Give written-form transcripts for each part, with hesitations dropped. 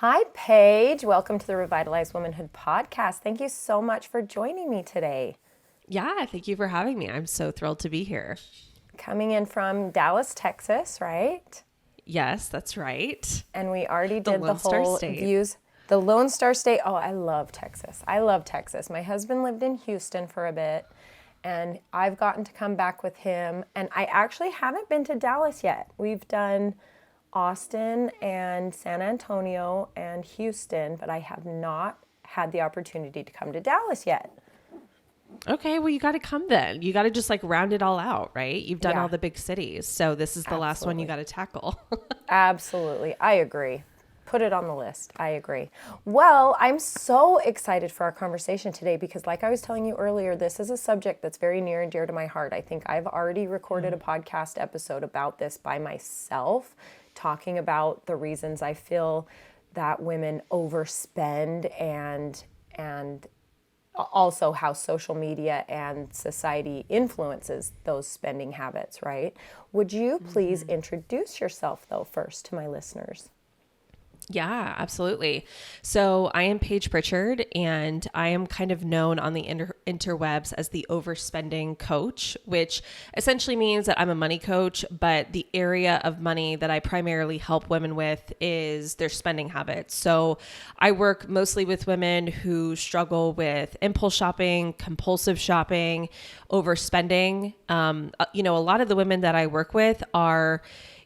Hi, Paige. Welcome to the Revitalized Womanhood podcast. Thank you so much for joining me today. Yeah, thank you for having me. I'm so thrilled to be here. Coming in from Dallas, Texas, right? Yes, that's right. And we already The did the Lone Star whole State. views. The Lone Star State. Oh, I love Texas. I love Texas. My husband lived in Houston for a bit, and I've gotten to come back with him. And I actually haven't been to Dallas yet. We've done Austin and San Antonio and Houston, but I have not had the opportunity to come to Dallas yet. Okay, well, you got to come then. You got to just like round it all out, right? You've done Yeah. all the big cities. So this is the last one you got to tackle. Absolutely. I agree. Put it on the list. I agree. Well, I'm so excited for our conversation today because, like I was telling you earlier, this is a subject that's very near and dear to my heart. I think I've already recorded a podcast episode about this by myself, talking about the reasons I feel that women overspend and also how social media and society influences those spending habits, right? Would you please introduce yourself, though, first to my listeners? Yeah, absolutely. So I am Paige Pritchard, and I am kind of known on the interwebs as the overspending coach, which essentially means that I'm a money coach, but the area of money that I primarily help women with is their spending habits. So I work mostly with women who struggle with impulse shopping, compulsive shopping, overspending. A lot of the women that I work with are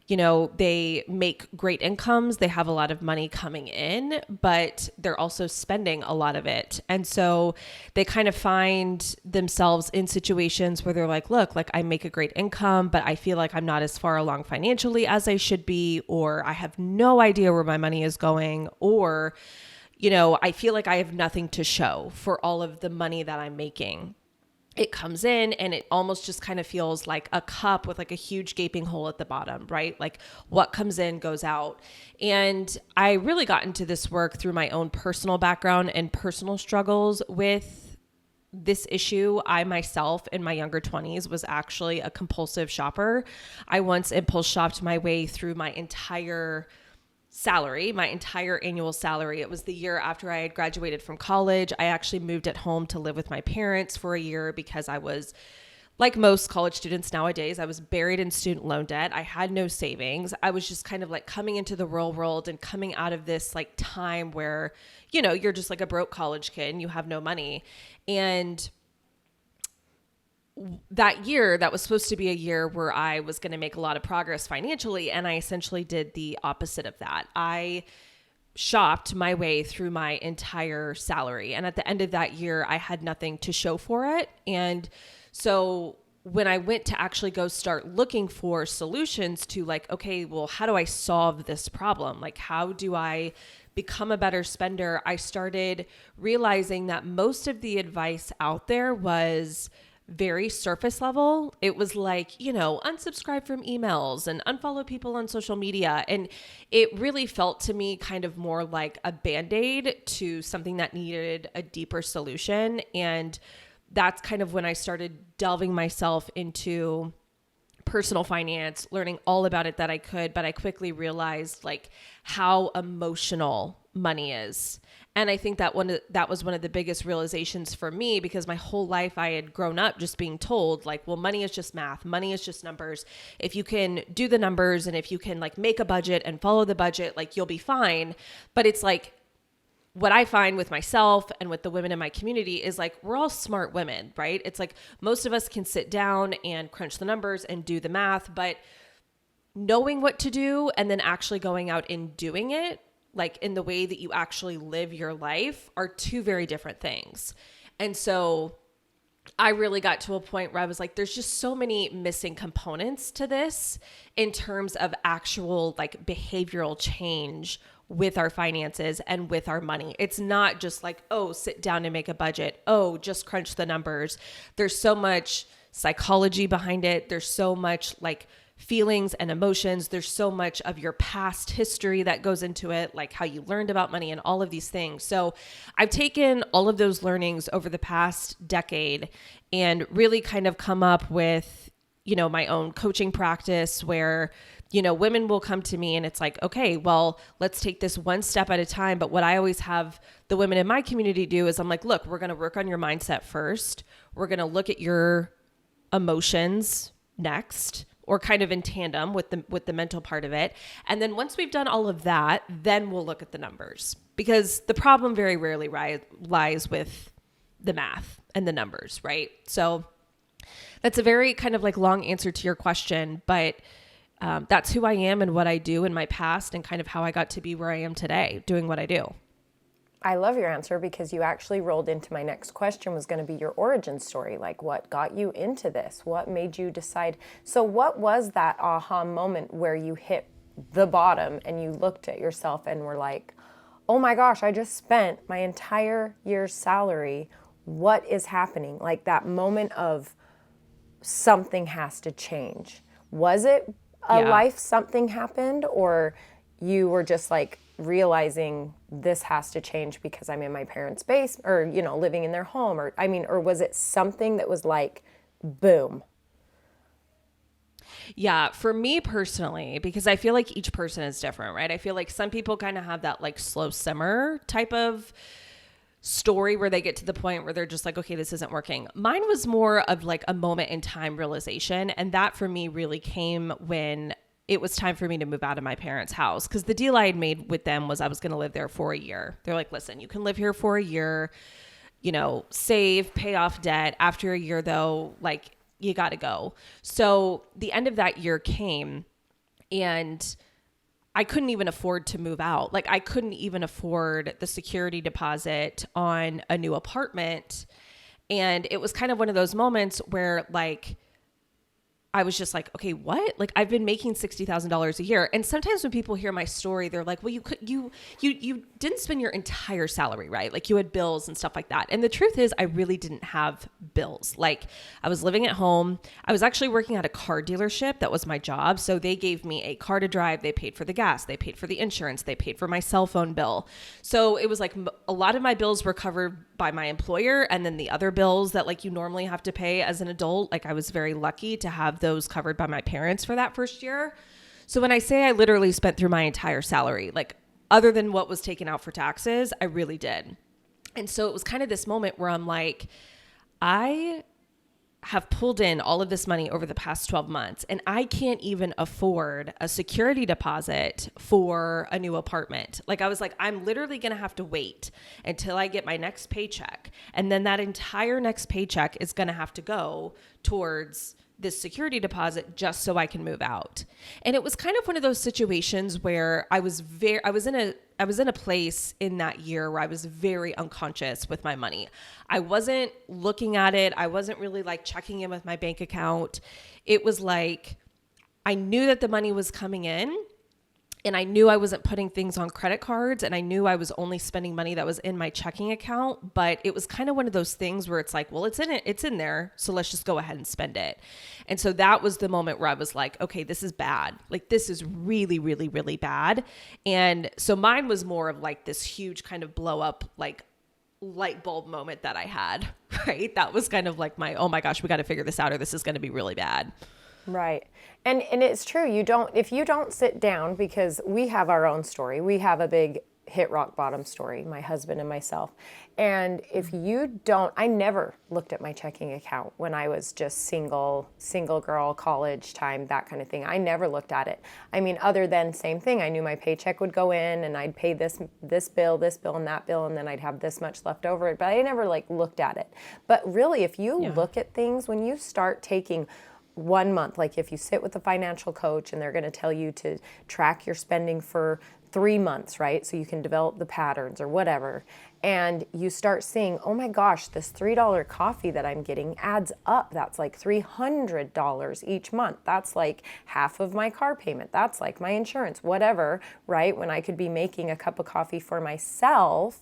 they make great incomes. They have a lot of money coming in, but they're also spending a lot of it. And so they kind of find themselves in situations where they're like, look, like I make a great income, but I feel like I'm not as far along financially as I should be, or I have no idea where my money is going, or, I feel like I have nothing to show for all of the money that I'm making. It comes in and it almost just kind of feels like a cup with like a huge gaping hole at the bottom, right? Like what comes in goes out. And I really got into this work through my own personal background and personal struggles with this issue. I myself in my younger 20s was actually a compulsive shopper. I once impulse shopped my way through my entire annual salary. It was the year after I had graduated from college. I actually moved at home to live with my parents for a year because I was, like most college students nowadays, I was buried in student loan debt. I had no savings. I was just kind of like coming into the real world and coming out of this like time where, you're just like a broke college kid and you have no money. And that year, that was supposed to be a year where I was going to make a lot of progress financially. And I essentially did the opposite of that. I shopped my way through my entire salary. And at the end of that year, I had nothing to show for it. And so when I went to actually go start looking for solutions to like, okay, well, how do I solve this problem? Like, how do I become a better spender? I started realizing that most of the advice out there was very surface level. It was like, unsubscribe from emails and unfollow people on social media. And it really felt to me kind of more like a Band-Aid to something that needed a deeper solution. And that's kind of when I started delving myself into personal finance, learning all about it that I could, but I quickly realized like how emotional money is. And I think that was one of the biggest realizations for me, because my whole life I had grown up just being told like, well, money is just math. Money is just numbers. If you can do the numbers and if you can like make a budget and follow the budget, like you'll be fine. But it's like, what I find with myself and with the women in my community is like, we're all smart women, right? It's like most of us can sit down and crunch the numbers and do the math, but knowing what to do and then actually going out and doing it, like in the way that you actually live your life, are two very different things. And so I really got to a point where I was like, there's just so many missing components to this in terms of actual like behavioral change with our finances and with our money. It's not just like, oh, sit down and make a budget. Oh, just crunch the numbers. There's so much psychology behind it. There's so much like feelings and emotions. There's so much of your past history that goes into it, like how you learned about money and all of these things. So I've taken all of those learnings over the past decade and really kind of come up with, my own coaching practice where women will come to me and it's like, okay, well, let's take this one step at a time. But what I always have the women in my community do is I'm like, look, we're going to work on your mindset first. We're going to look at your emotions next, or kind of in tandem with the mental part of it. And then once we've done all of that, then we'll look at the numbers, because the problem very rarely lies with the math and the numbers, right? So that's a very kind of like long answer to your question, but that's who I am and what I do in my past and kind of how I got to be where I am today doing what I do. I love your answer, because you actually rolled into my next question was going to be your origin story. Like, what got you into this? What made you decide? So what was that aha moment where you hit the bottom and you looked at yourself and were like, oh my gosh, I just spent my entire year's salary. What is happening? Like that moment of something has to change. Was it a life something happened, or you were just like realizing this has to change because I'm in my parents' base, or, living in their home, or was it something that was like, boom? Yeah, for me personally, because I feel like each person is different, right? I feel like some people kind of have that like slow simmer type of story where they get to the point where they're just like, okay, this isn't working. Mine was more of like a moment in time realization. And that for me really came when it was time for me to move out of my parents' house, because the deal I had made with them was I was going to live there for a year. They're like, listen, you can live here for a year, save, pay off debt. After a year though, like you got to go. So the end of that year came and I couldn't even afford to move out. Like I couldn't even afford the security deposit on a new apartment. And it was kind of one of those moments where like, I was just like, okay, what? Like I've been making $60,000 a year. And sometimes when people hear my story, they're like, well, you didn't spend your entire salary, right? Like you had bills and stuff like that. And the truth is I really didn't have bills. Like I was living at home. I was actually working at a car dealership. That was my job. So they gave me a car to drive. They paid for the gas. They paid for the insurance. They paid for my cell phone bill. So it was like a lot of my bills were covered by my employer. And then the other bills that like you normally have to pay as an adult, like I was very lucky to have those covered by my parents for that first year. So when I say I literally spent through my entire salary, like other than what was taken out for taxes, I really did. And so it was kind of this moment where I'm like, I have pulled in all of this money over the past 12 months and I can't even afford a security deposit for a new apartment. Like I was like, I'm literally going to have to wait until I get my next paycheck. And then that entire next paycheck is going to have to go towards this security deposit just so I can move out. And it was kind of one of those situations where I was in a place in that year where I was very unconscious with my money. I wasn't looking at it. I wasn't really like checking in with my bank account. It was like, I knew that the money was coming in and I knew I wasn't putting things on credit cards and I knew I was only spending money that was in my checking account, but it was kind of one of those things where it's like, well, it's in there. So let's just go ahead and spend it. And so that was the moment where I was like, okay, this is bad. Like this is really, really, really bad. And so mine was more of like this huge kind of blow up, like light bulb moment that I had, right? That was kind of like oh my gosh, we got to figure this out or this is going to be really bad. Right. And it's true. If you don't sit down, because we have our own story, we have a big hit rock bottom story, my husband and myself. And if you don't, I never looked at my checking account when I was just single girl, college time, that kind of thing. I never looked at it. I mean, other than same thing, I knew my paycheck would go in and I'd pay this bill, and that bill, and then I'd have this much left over. But I never like looked at it. But really, if you look at things, when you start taking 1 month, like if you sit with a financial coach and they're going to tell you to track your spending for 3 months, right? So you can develop the patterns or whatever. And you start seeing, oh my gosh, this $3 coffee that I'm getting adds up. That's like $300 each month. That's like half of my car payment. That's like my insurance, whatever, right? When I could be making a cup of coffee for myself.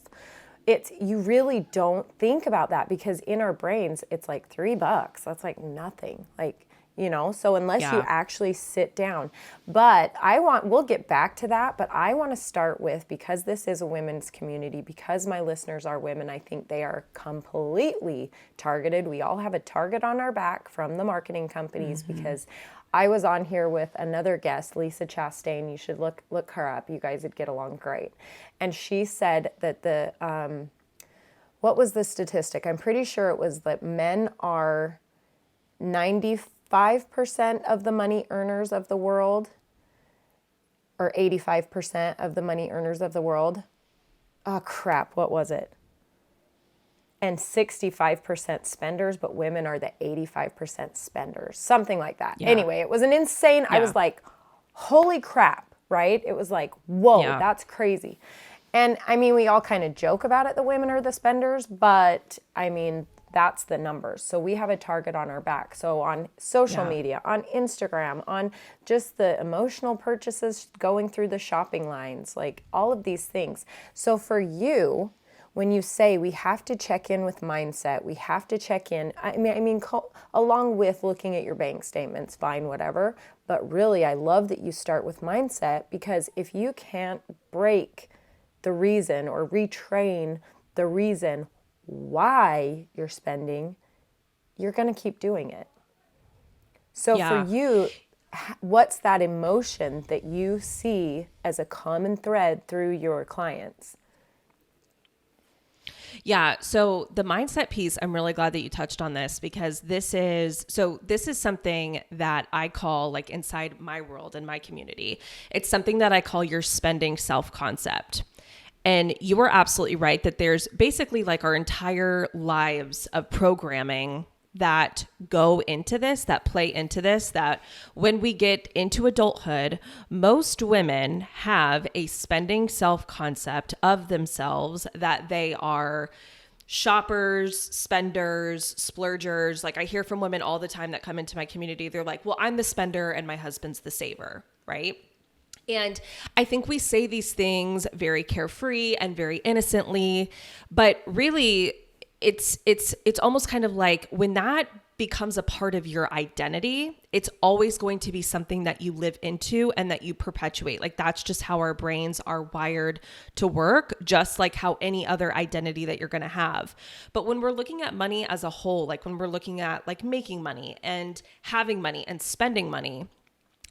You really don't think about that because in our brains, it's like $3. That's like nothing. Like, so unless you actually sit down, but we'll get back to that, but I want to start with, because this is a women's community, because my listeners are women, I think they are completely targeted. We all have a target on our back from the marketing companies because I was on here with another guest, Lisa Chastain. You should look her up. You guys would get along great. And she said that what was the statistic? I'm pretty sure it was that men are 95% of the money earners of the world, or 85% of the money earners of the world. Oh crap, what was it? And 65% spenders, but women are the 85% spenders. Something like that. Yeah. Anyway, it was an insane, I was like, holy crap, right? It was like, whoa, that's crazy. And I mean, we all kind of joke about it, the women are the spenders, but I mean, that's the numbers. So we have a target on our back. So on social media, on Instagram, on just the emotional purchases going through the shopping lines, like all of these things. So for you, when you say we have to check in with mindset, we have to check in, along with looking at your bank statements, fine, whatever. But really, I love that you start with mindset, because if you can't break the reason or retrain the reason why you're spending, you're going to keep doing it. So for you, what's that emotion that you see as a common thread through your clients? Yeah. So the mindset piece, I'm really glad that you touched on this, because this is something that I call, like, inside my world and my community, it's something that I call your spending self-concept. And you are absolutely right that there's basically like our entire lives of programming that go into this, that play into this, that when we get into adulthood, most women have a spending self-concept of themselves that they are shoppers, spenders, splurgers. Like, I hear from women all the time that come into my community. They're like, well, I'm the spender and my husband's the saver, right? And I think we say these things very carefree and very innocently, but really it's almost kind of like when that becomes a part of your identity, it's always going to be something that you live into and that you perpetuate. Like, that's just how our brains are wired to work, just like how any other identity that you're going to have. But when we're looking at money as a whole, like when we're looking at like making money and having money and spending money,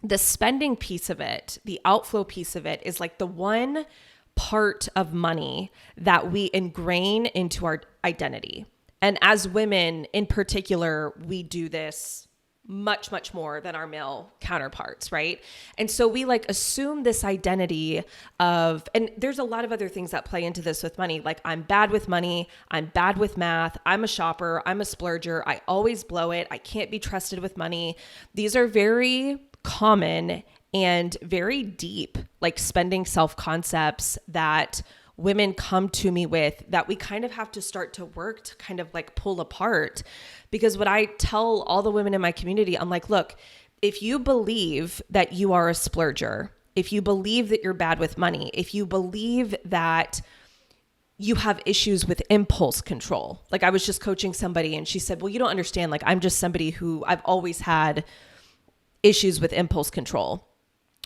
the spending piece of it, the outflow piece of it, is like the one part of money that we ingrain into our identity. And as women in particular, we do this much, much more than our male counterparts, right? And so we like assume this identity of, and there's a lot of other things that play into this with money. Like, I'm bad with money. I'm bad with math. I'm a shopper. I'm a splurger. I always blow it. I can't be trusted with money. These are very common and very deep, like, spending self-concepts that women come to me with, that we kind of have to start to work to kind of like pull apart. Because what I tell all the women in my community, I'm like, look, if you believe that you are a splurger, if you believe that you're bad with money, if you believe that you have issues with impulse control. Like, I was just coaching somebody and she said, well, you don't understand. Like, I'm just somebody who I've always had issues with impulse control.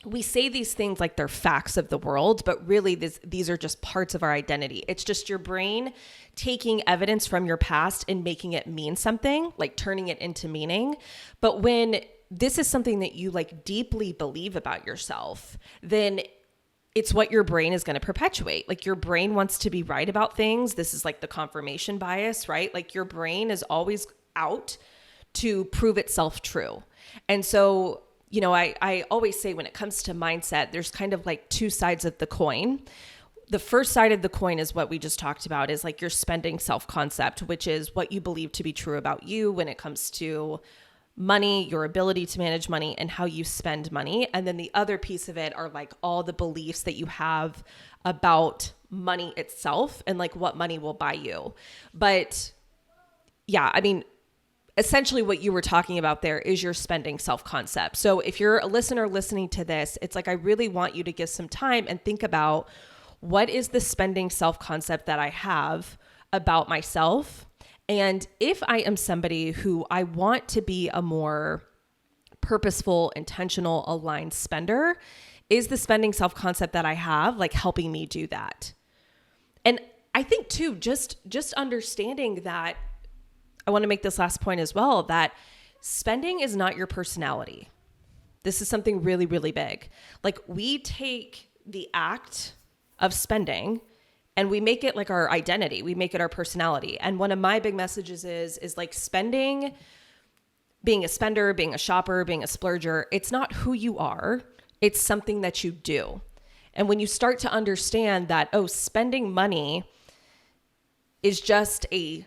We say these things like they're facts of the world, but really these are just parts of our identity. It's just your brain taking evidence from your past and making it mean something, like turning it into meaning. But when this is something that you like deeply believe about yourself, then it's what your brain is going to perpetuate. Like, your brain wants to be right about things. This is like the confirmation bias, right? Like, your brain is always out to prove itself true. And so, you know, I always say when it comes to mindset, there's kind of like two sides of the coin. The first side of the coin is what we just talked about, is like your spending self-concept, which is what you believe to be true about you when it comes to money, your ability to manage money, and how you spend money. And then the other piece of it are like all the beliefs that you have about money itself and like what money will buy you. But yeah, I mean, essentially what you were talking about there is your spending self-concept. So if you're a listener listening to this, it's like, I really want you to give some time and think about, what is the spending self-concept that I have about myself? And if I am somebody who I want to be a more purposeful, intentional, aligned spender, is the spending self-concept that I have like helping me do that? And I think too, just understanding that, I want to make this last point as well, that spending is not your personality. This is something really, really big. Like, we take the act of spending and we make it like our identity. We make it our personality. And one of my big messages is like spending, being a spender, being a shopper, being a splurger. It's not who you are. It's something that you do. And when you start to understand that, oh, spending money is just a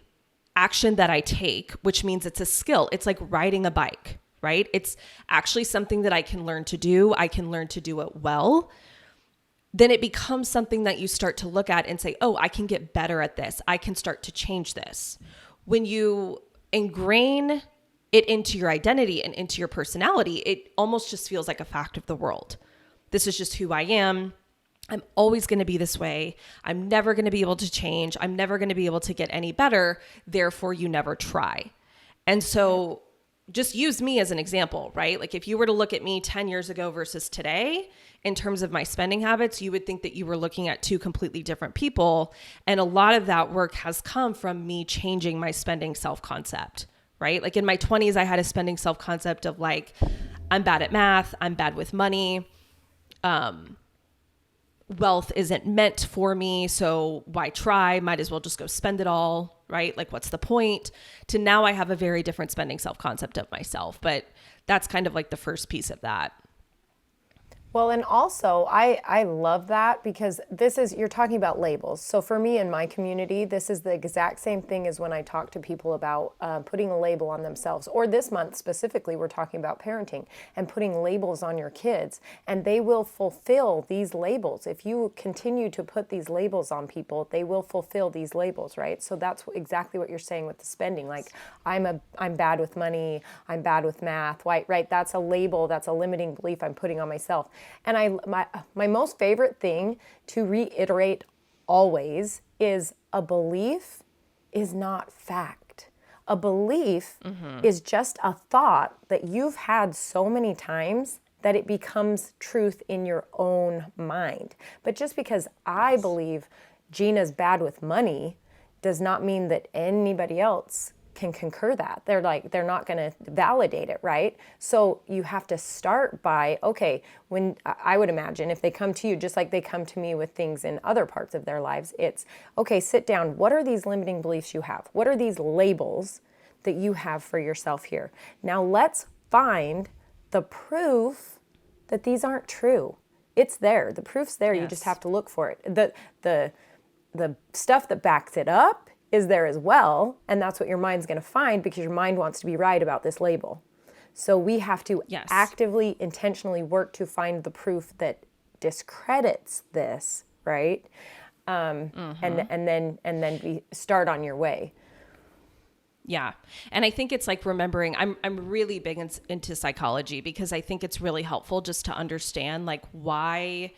action that I take, which means it's a skill. It's like riding a bike, right? It's actually something that I can learn to do. I can learn to do it well. Then it becomes something that you start to look at and say, oh, I can get better at this. I can start to change this. When you ingrain it into your identity and into your personality, it almost just feels like a fact of the world. This is just who I am. I'm always going to be this way. I'm never going to be able to change. I'm never going to be able to get any better. Therefore, you never try. And so just use me as an example, right? Like, if you were to look at me 10 years ago versus today, in terms of my spending habits, you would think that you were looking at two completely different people. And a lot of that work has come from me changing my spending self-concept, right? Like, in my 20s, I had a spending self-concept of like, I'm bad at math. I'm bad with money. Wealth isn't meant for me, so why try? Might as well just go spend it all, right? Like, what's the point? To now I have a very different spending self-concept of myself, but that's kind of like the first piece of that. Well, and also I love that because you're talking about labels. So for me in my community, this is the exact same thing as when I talk to people about putting a label on themselves. Or this month specifically, we're talking about parenting and putting labels on your kids, and they will fulfill these labels. If you continue to put these labels on people, they will fulfill these labels, right? So that's exactly what you're saying with the spending. Like, I'm bad with money, I'm bad with math, right? That's a label, that's a limiting belief I'm putting on myself. And my most favorite thing to reiterate always is a belief is not fact. A belief is just a thought that you've had so many times that it becomes truth in your own mind. But just because I believe Gina's bad with money does not mean that anybody else can concur that. They're not going to validate it, right? So you have to start by, okay, when I would imagine if they come to you, just like they come to me with things in other parts of their lives, it's, okay, sit down. What are these limiting beliefs you have? What are these labels that you have for yourself here? Now let's find the proof that these aren't true. It's there. The proof's there. Yes. You just have to look for it. The stuff that backs it up is there as well, and that's what your mind's going to find because your mind wants to be right about this label. So we have to actively, intentionally work to find the proof that discredits this, right? And then we start on your way. Yeah. And I think it's like remembering, I'm really big into psychology because I think it's really helpful just to understand like why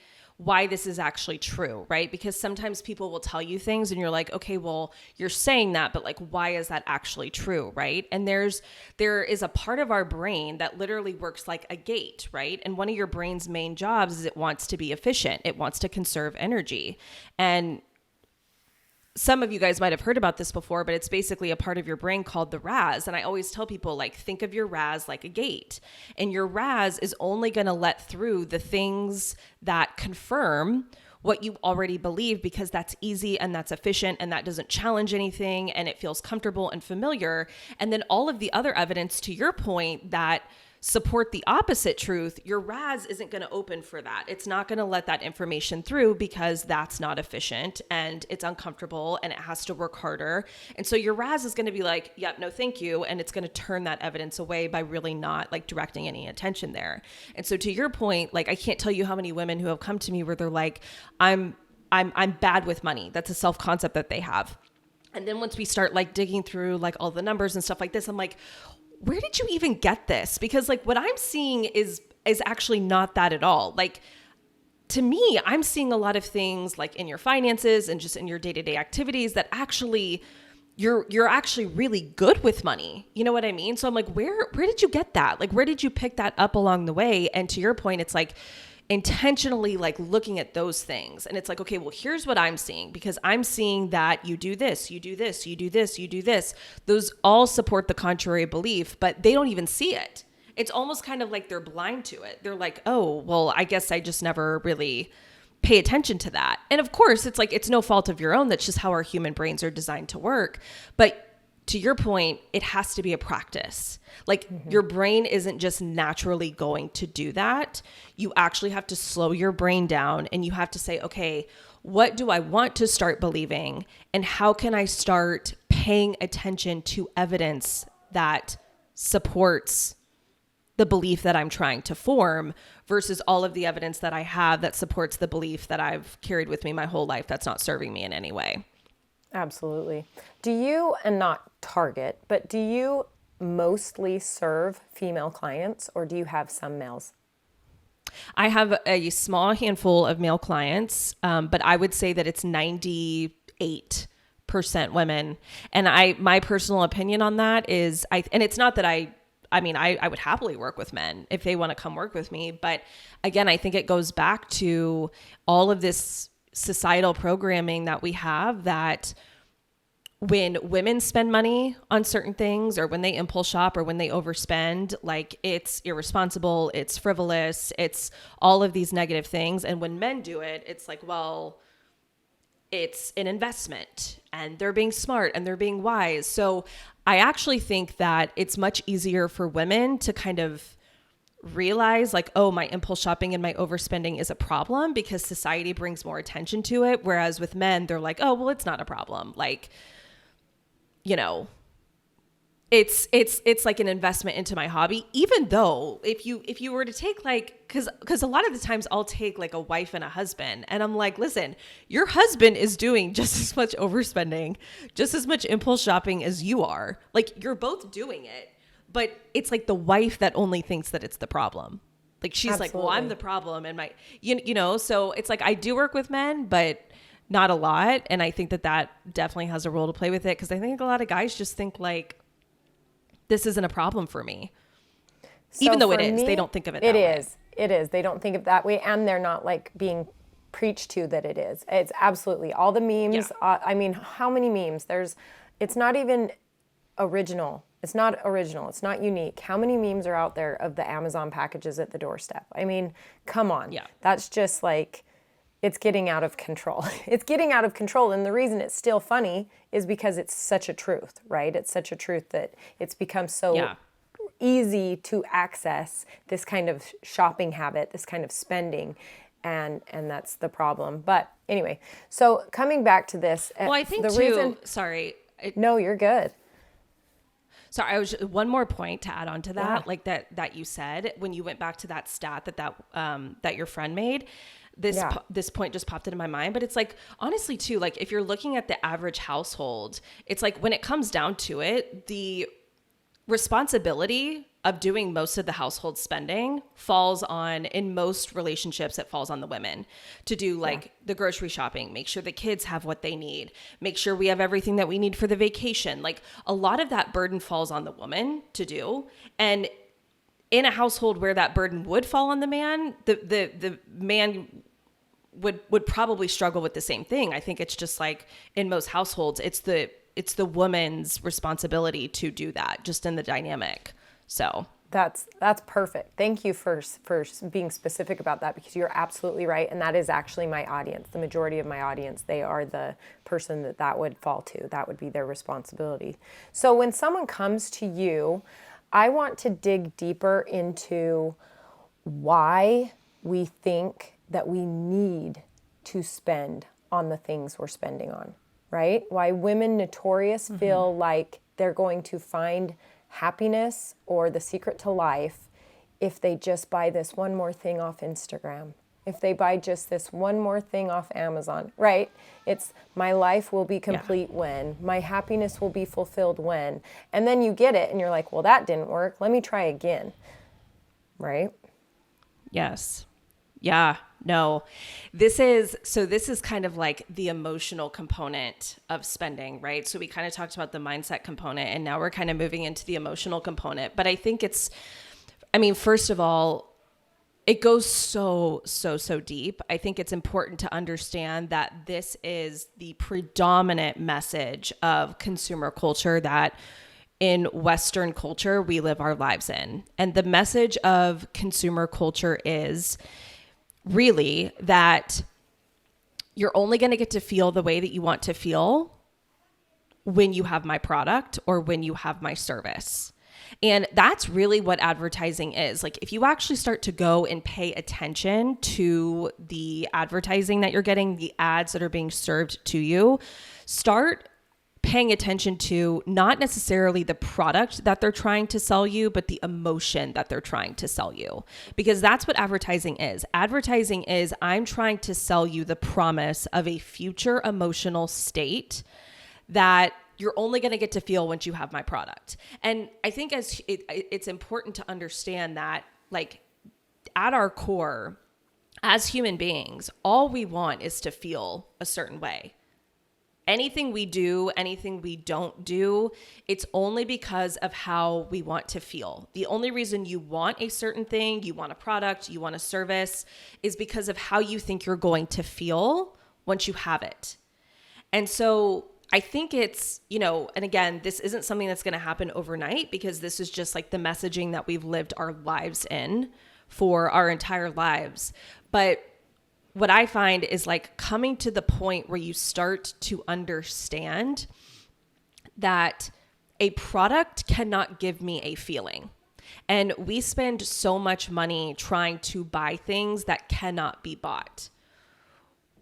this is actually true, right? Because sometimes people will tell you things and you're like, okay, well, you're saying that, but like, why is that actually true, right? And there is a part of our brain that literally works like a gate, right? And one of your brain's main jobs is it wants to be efficient. It wants to conserve energy. And some of you guys might have heard about this before, but it's basically a part of your brain called the RAS. And I always tell people, like, think of your RAS like a gate. And your RAS is only going to let through the things that confirm what you already believe because that's easy and that's efficient and that doesn't challenge anything and it feels comfortable and familiar. And then all of the other evidence, to your point, that support the opposite truth, your RAS isn't going to open for that. It's not going to let that information through because that's not efficient and it's uncomfortable and it has to work harder. And so your RAS is going to be like, yep, no, thank you. And it's going to turn that evidence away by really not like directing any attention there. And so to your point, like, I can't tell you how many women who have come to me where they're like, I'm bad with money. That's a self-concept that they have. And then once we start like digging through like all the numbers and stuff like this, I'm like, where did you even get this? Because like what I'm seeing is actually not that at all. Like, to me, I'm seeing a lot of things like in your finances and just in your day-to-day activities that actually you're actually really good with money. You know what I mean? So I'm like, where did you get that? Like, where did you pick that up along the way? And to your point, it's like intentionally like looking at those things. And it's like, okay, well, here's what I'm seeing, because I'm seeing that you do this, you do this, you do this, you do this. Those all support the contrary belief, but they don't even see it. It's almost kind of like they're blind to it. They're like, oh, well, I guess I just never really pay attention to that. And of course, it's like, it's no fault of your own. That's just how our human brains are designed to work. But to your point, it has to be a practice. Like your brain isn't just naturally going to do that. You actually have to slow your brain down and you have to say, okay, what do I want to start believing? And how can I start paying attention to evidence that supports the belief that I'm trying to form versus all of the evidence that I have that supports the belief that I've carried with me my whole life that's not serving me in any way. Absolutely. Do you, and not target, but do you mostly serve female clients or do you have some males? I have a small handful of male clients, but I would say that it's 98% women. And my personal opinion on that is, and it's not that I would happily work with men if they want to come work with me. But again, I think it goes back to all of this societal programming that we have, that when women spend money on certain things or when they impulse shop or when they overspend, like it's irresponsible, it's frivolous, it's all of these negative things. And when men do it, it's like, well, it's an investment and they're being smart and they're being wise. So I actually think that it's much easier for women to kind of realize like, oh, my impulse shopping and my overspending is a problem because society brings more attention to it. Whereas with men, they're like, oh, well, it's not a problem. Like, you know, it's like an investment into my hobby, even though if you were to take like, cause a lot of the times I'll take like a wife and a husband and I'm like, listen, your husband is doing just as much overspending, just as much impulse shopping as you are. Like you're both doing it, but it's like the wife that only thinks that it's the problem. Like she's Absolutely. like, well, I'm the problem. And you know, so it's like, I do work with men, but not a lot. And I think that definitely has a role to play with it. Cause I think a lot of guys just think like, this isn't a problem for me. So even though it for is, me, they don't think of it that way. It is. They don't think of it that way. And they're not like being preached to that it is. It's absolutely all the memes. Yeah. I mean, how many memes? It's not even original. It's not original. It's not unique. How many memes are out there of the Amazon packages at the doorstep? I mean, come on. Yeah. That's just like, it's getting out of control. It's getting out of control. And the reason it's still funny is because it's such a truth, right? It's such a truth that it's become so easy to access this kind of shopping habit, this kind of spending. And that's the problem. But anyway, so coming back to this. Well, I think No, you're good. Sorry, I was one more point to add on to that, like that you said when you went back to that stat that your friend made. This point just popped into my mind, but it's like, honestly too, like if you're looking at the average household, it's like when it comes down to it, the responsibility of doing most of the household spending falls on, in most relationships, it falls on the women to do like the grocery shopping, make sure the kids have what they need, make sure we have everything that we need for the vacation. Like a lot of that burden falls on the woman to do. And in a household where that burden would fall on the man, the man would probably struggle with the same thing. I think it's just like in most households, it's the woman's responsibility to do that, just in the dynamic. So that's perfect. Thank you for being specific about that, because you're absolutely right. And that is actually my audience. The majority of my audience, they are the person that would fall to. That would be their responsibility. So when someone comes to you, I want to dig deeper into why we think that we need to spend on the things we're spending on, right? Why women notorious feel like they're going to find happiness or the secret to life if they just buy this one more thing off Instagram, if they buy just this one more thing off Amazon, right? It's my life will be complete when, my happiness will be fulfilled when, and then you get it and you're like, well, that didn't work. Let me try again, right? Yes. Yeah, no, this is kind of like the emotional component of spending, right? So we kind of talked about the mindset component and now we're kind of moving into the emotional component, but I think first of all, it goes so deep. I think it's important to understand that this is the predominant message of consumer culture that in Western culture we live our lives in. And the message of consumer culture is really that you're only going to get to feel the way that you want to feel when you have my product or when you have my service. And that's really what advertising is. Like, if you actually start to go and pay attention to the advertising that you're getting, the ads that are being served to you, start paying attention to not necessarily the product that they're trying to sell you, but the emotion that they're trying to sell you. Because that's what advertising is. Advertising is, I'm trying to sell you the promise of a future emotional state that you're only going to get to feel once you have my product. And I think it's important to understand that, like, at our core, as human beings, all we want is to feel a certain way. Anything we do, anything we don't do, it's only because of how we want to feel. The only reason you want a certain thing, you want a product, you want a service, is because of how you think you're going to feel once you have it. And so I think it's, and again, this isn't something that's going to happen overnight, because this is just like the messaging that we've lived our lives in for our entire lives. But what I find is, like, coming to the point where you start to understand that a product cannot give me a feeling. And we spend so much money trying to buy things that cannot be bought.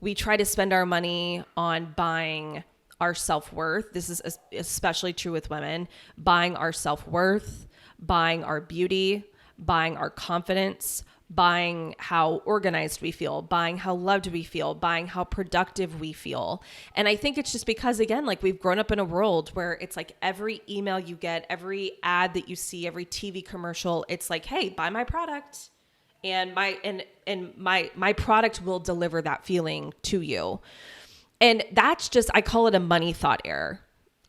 We try to spend our money on buying our self-worth. This is especially true with women. Buying our self-worth, buying our beauty, buying our confidence, buying how organized we feel, buying how loved we feel, buying how productive we feel. And I think it's just because, again, like, we've grown up in a world where it's like every email you get, every ad that you see, every TV commercial, it's like, hey, buy my product. And my product will deliver that feeling to you. And that's just, I call it a money thought error.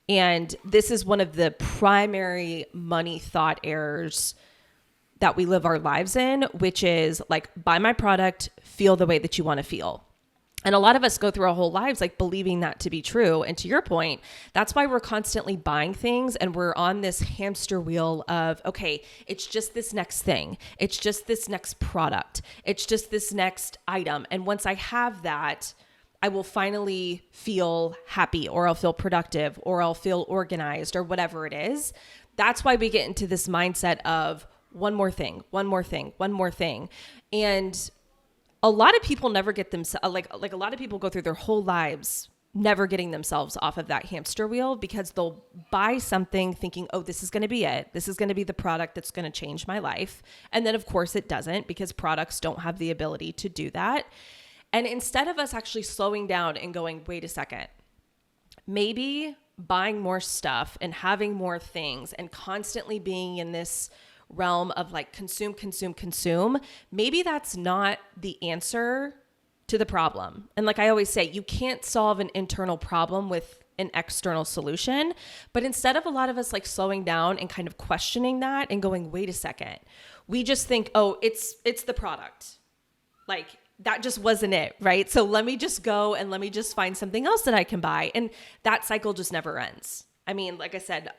And this is one of the primary money thought errors that we live our lives in, which is like, buy my product, feel the way that you want to feel. And a lot of us go through our whole lives like believing that to be true. And to your point, that's why we're constantly buying things, and we're on this hamster wheel of, okay, it's just this next thing. It's just this next product. It's just this next item. And once I have that, I will finally feel happy, or I'll feel productive, or I'll feel organized, or whatever it is. That's why we get into this mindset of one more thing, one more thing, one more thing. And a lot of people never get themselves, like a lot of people go through their whole lives never getting themselves off of that hamster wheel, because they'll buy something thinking, oh, this is going to be it. This is going to be the product that's going to change my life. And then of course it doesn't, because products don't have the ability to do that. And instead of us actually slowing down and going, wait a second, maybe buying more stuff and having more things and constantly being in this realm of like consume, maybe that's not the answer to the problem. And like I always say, you can't solve an internal problem with an external solution. But instead of a lot of us like slowing down and kind of questioning that and going, wait a second, we just think, oh, it's the product. Like, that just wasn't it, right? So let me just go and let me just find something else that I can buy. And that cycle just never ends. I mean, like I said,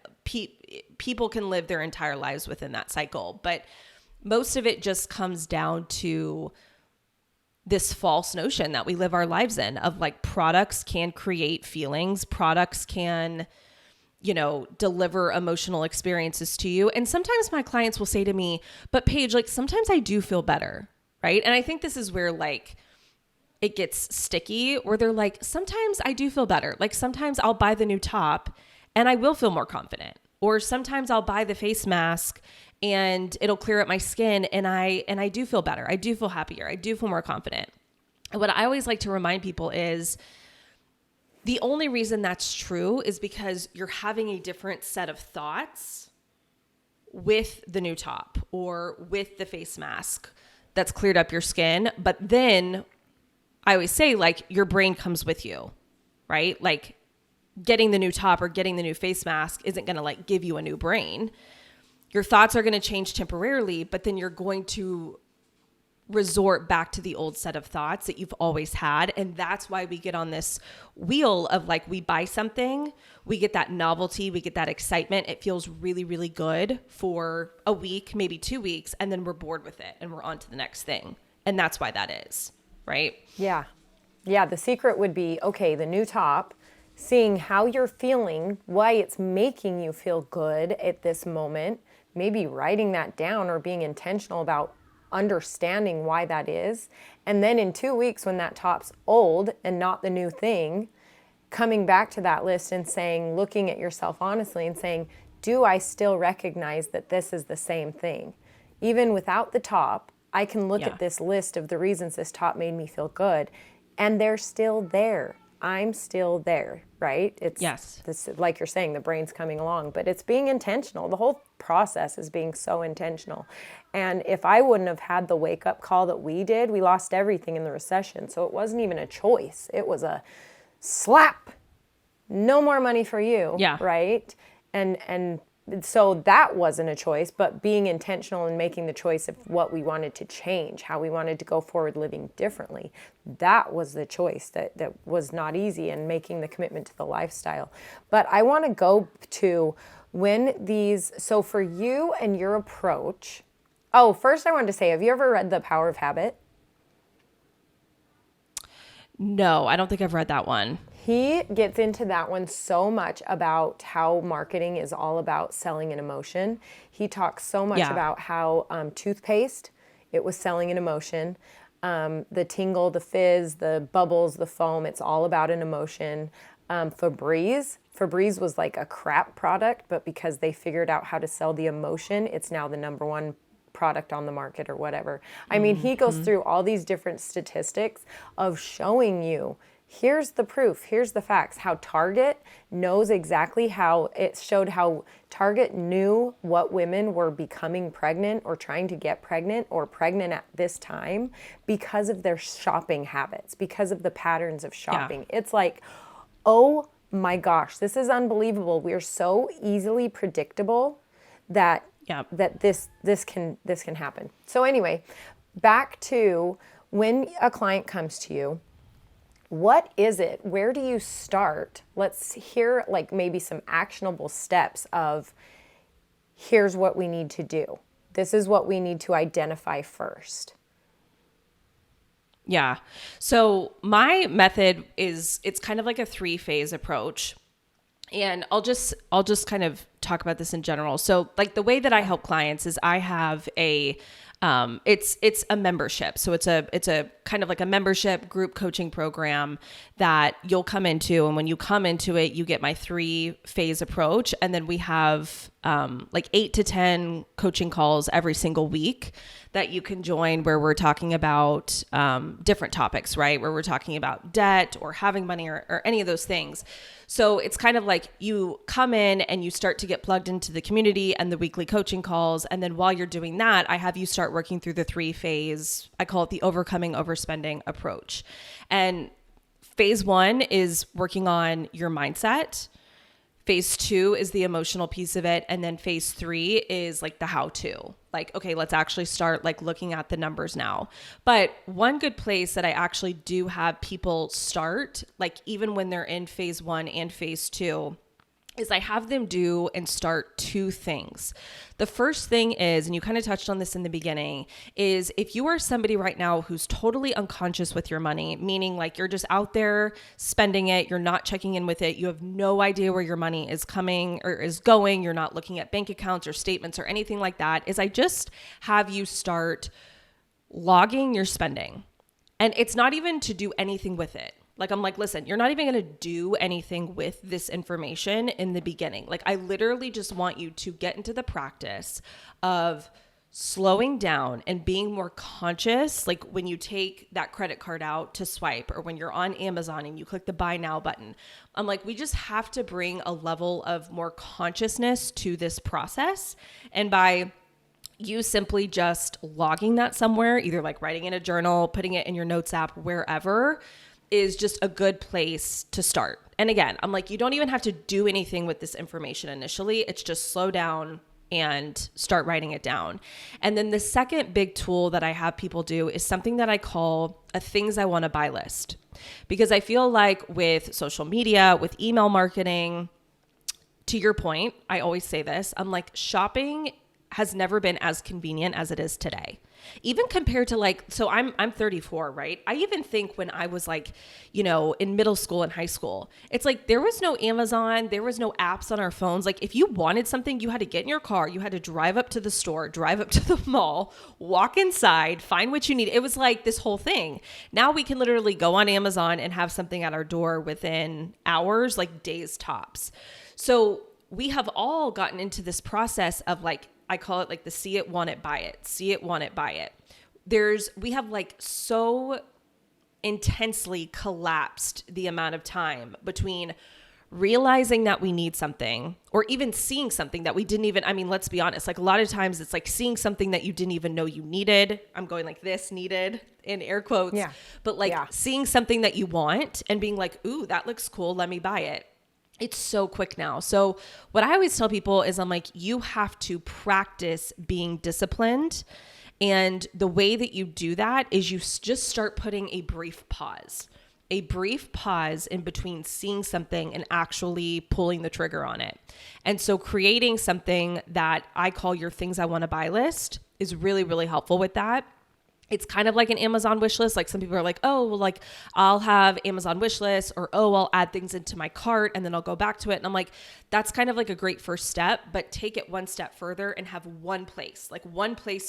people can live their entire lives within that cycle, but most of it just comes down to this false notion that we live our lives in of like, products can create feelings, products can, deliver emotional experiences to you. And sometimes my clients will say to me, but Paige, like, sometimes I do feel better. Right. And I think this is where like it gets sticky, where they're like, sometimes I do feel better. Like sometimes I'll buy the new top and I will feel more confident. Or sometimes I'll buy the face mask and it'll clear up my skin and I do feel better. I do feel happier. I do feel more confident. And what I always like to remind people is the only reason that's true is because you're having a different set of thoughts with the new top or with the face mask that's cleared up your skin. But then I always say, like, your brain comes with you, right? Like, getting the new top or getting the new face mask isn't going to like give you a new brain. Your thoughts are going to change temporarily, but then you're going to resort back to the old set of thoughts that you've always had. And that's why we get on this wheel of like, we buy something, we get that novelty, we get that excitement. It feels really, really good for a week, maybe 2 weeks, and then we're bored with it and we're on to the next thing. And that's why that is, right? Yeah. Yeah. The secret would be, okay, the new top, seeing how you're feeling, why it's making you feel good at this moment, maybe writing that down or being intentional about understanding why that is. And then in 2 weeks, when that top's old and not the new thing, coming back to that list and saying, looking at yourself honestly and saying, do I still recognize that this is the same thing? Even without the top, I can look at this list of the reasons this top made me feel good, and they're still there. I'm still there, right? It's this, like you're saying, the brain's coming along, but it's being intentional. The whole process is being so intentional. And if I wouldn't have had the wake up call that we did, we lost everything in the recession. So it wasn't even a choice. It was a slap. No more money for you, right? And so that wasn't a choice, but being intentional and making the choice of what we wanted to change, how we wanted to go forward living differently, that was the choice that was not easy, and making the commitment to the lifestyle. But I want to go to so for you and your approach, first I wanted to say, have you ever read The Power of Habit? No, I don't think I've read that one. He gets into that one so much about how marketing is all about selling an emotion. He talks so much about how toothpaste, it was selling an emotion. The tingle, the fizz, the bubbles, the foam, it's all about an emotion. Febreze was like a crap product, but because they figured out how to sell the emotion, it's now the number one product on the market or whatever. I mean, he goes through all these different statistics of showing you, here's the proof, here's the facts, how Target knows exactly how, it showed how Target knew what women were becoming pregnant or trying to get pregnant or pregnant at this time because of their shopping habits, because of the patterns of shopping. It's like, oh my gosh, this is unbelievable. We're so easily predictable that this can happen. So anyway, back to when a client comes to you, what is it? Where do you start? Let's hear like maybe some actionable steps of, here's what we need to do. This is what we need to identify first. Yeah. So my method is, it's kind of like a 3-phase approach. And I'll just kind of talk about this in general. So like the way that I help clients is I have it's a membership. So it's a kind of like a membership group coaching program that you'll come into. And when you come into it, you get my 3-phase approach. And then we have like 8 to 10 coaching calls every single week that you can join, where we're talking about different topics, right? Where we're talking about debt or having money or any of those things. So it's kind of like you come in and you start to get plugged into the community and the weekly coaching calls. And then while you're doing that, I have you start working through the 3-phase, I call it the overspending approach. And phase 1 is working on your mindset. Phase 2 is the emotional piece of it. And then phase 3 is like the how-to. Like, okay, let's actually start like looking at the numbers now. But one good place that I actually do have people start, like even when they're in phase 1 and phase 2, is I have them do and start 2 things. The first thing is, and you kind of touched on this in the beginning, is if you are somebody right now who's totally unconscious with your money, meaning like you're just out there spending it, you're not checking in with it, you have no idea where your money is coming or is going, you're not looking at bank accounts or statements or anything like that, is I just have you start logging your spending. And it's not even to do anything with it. Like, I'm like, listen, you're not even going to do anything with this information in the beginning. Like, I literally just want you to get into the practice of slowing down and being more conscious. Like when you take that credit card out to swipe, or when you're on Amazon and you click the buy now button, I'm like, we just have to bring a level of more consciousness to this process. And by you simply just logging that somewhere, either like writing in a journal, putting it in your notes app, wherever, is just a good place to start. And again, I'm like, you don't even have to do anything with this information initially. It's just slow down, and start writing it down. And then the second big tool that I have people do is something that I call a things I want to buy list. Because I feel like with social media, with email marketing, to your point, I always say this, I'm like, shopping has never been as convenient as it is today. Even compared to like, so I'm 34, right? I even think when I was like, you know, in middle school and high school, it's like there was no Amazon, there was no apps on our phones. Like if you wanted something, you had to get in your car, you had to drive up to the store, drive up to the mall, walk inside, find what you need. It was like this whole thing. Now we can literally go on Amazon and have something at our door within hours, like days tops. So we have all gotten into this process of like, I call it like the see it, want it, buy it, see it, want it, buy it. We have like so intensely collapsed the amount of time between realizing that we need something or even seeing something that we didn't even, I mean, let's be honest, like a lot of times it's like seeing something that you didn't even know you needed. I'm going like this needed in air quotes, but like seeing something that you want and being like, ooh, that looks cool. Let me buy it. It's so quick now. So what I always tell people is I'm like, you have to practice being disciplined. And the way that you do that is you just start putting a brief pause in between seeing something and actually pulling the trigger on it. And so creating something that I call your things I want to buy list is really, really helpful with that. It's kind of like an Amazon wish list. Like some people are like, oh, well, like I'll have Amazon wish list, or, oh, I'll add things into my cart and then I'll go back to it. And I'm like, that's kind of like a great first step, but take it one step further and have one place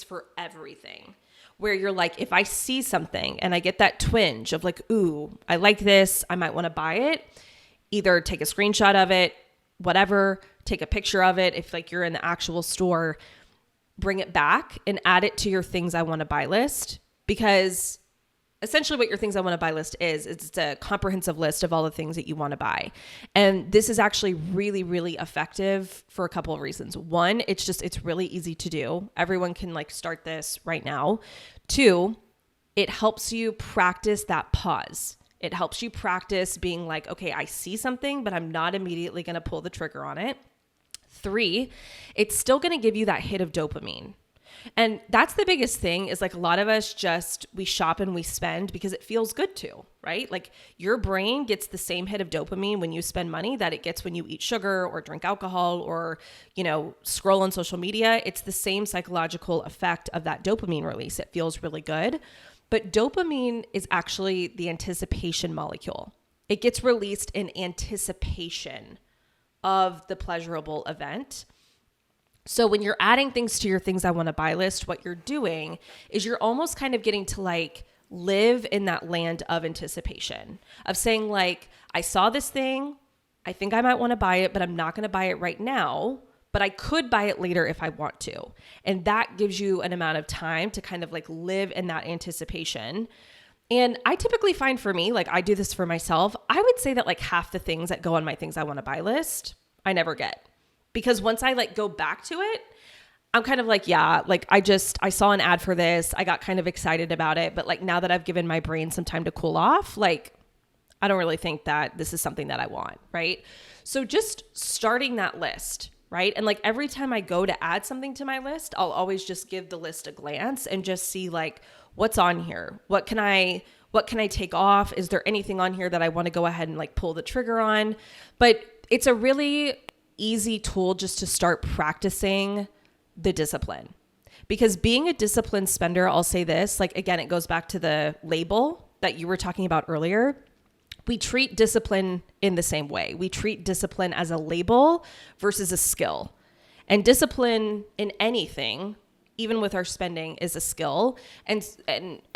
for everything where you're like, if I see something and I get that twinge of like, ooh, I like this, I might want to buy it, either take a screenshot of it, whatever, take a picture of it. If like you're in the actual store, bring it back and add it to your things I want to buy list, because essentially what your things I want to buy list is, it's a comprehensive list of all the things that you want to buy. And this is actually really, really effective for a couple of reasons. One, it's really easy to do. Everyone can like start this right now. Two, it helps you practice that pause. It helps you practice being like, okay, I see something, but I'm not immediately going to pull the trigger on it. Three, it's still going to give you that hit of dopamine. And that's the biggest thing is like a lot of us we shop and we spend because it feels good to, right? Like your brain gets the same hit of dopamine when you spend money that it gets when you eat sugar or drink alcohol or, you know, scroll on social media. It's the same psychological effect of that dopamine release. It feels really good. But dopamine is actually the anticipation molecule. It gets released in anticipation of the pleasurable event. So when you're adding things to your things I want to buy list, what you're doing is you're almost kind of getting to like live in that land of anticipation of saying like, I saw this thing, I think I might want to buy it, but I'm not going to buy it right now, but I could buy it later if I want to. And that gives you an amount of time to kind of like live in that anticipation. And I typically find for me, like I do this for myself, I would say that like half the things that go on my things I want to buy list, I never get. Because once I like go back to it, I'm kind of like, yeah, like I saw an ad for this. I got kind of excited about it. But like now that I've given my brain some time to cool off, like I don't really think that this is something that I want, right? So just starting that list, right? And like every time I go to add something to my list, I'll always just give the list a glance and just see like what's on here. What can I take off? Is there anything on here that I want to go ahead and like pull the trigger on? But it's a really easy tool just to start practicing the discipline. Because being a disciplined spender, I'll say this, like again, it goes back to the label that you were talking about earlier. We treat discipline in the same way. We treat discipline as a label versus a skill. And discipline in anything, even with our spending, is a skill. And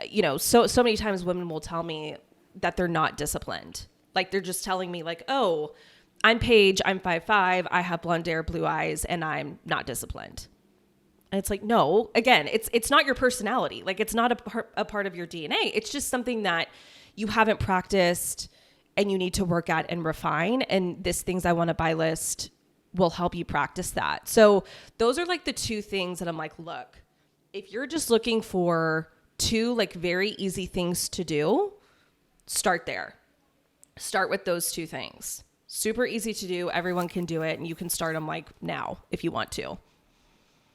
you know, so many times women will tell me that they're not disciplined. Like they're just telling me like, oh, I'm Paige, I'm 5'5", I have blonde hair, blue eyes, and I'm not disciplined. And it's like, no, again, it's not your personality. Like it's not a part of your DNA. It's just something that you haven't practiced and you need to work at and refine. And this things I want to buy list will help you practice that. So those are like the two things that I'm like, look, if you're just looking for two like very easy things to do, start there. Start with those two things. Super easy to do. Everyone can do it. And you can start them like now if you want to.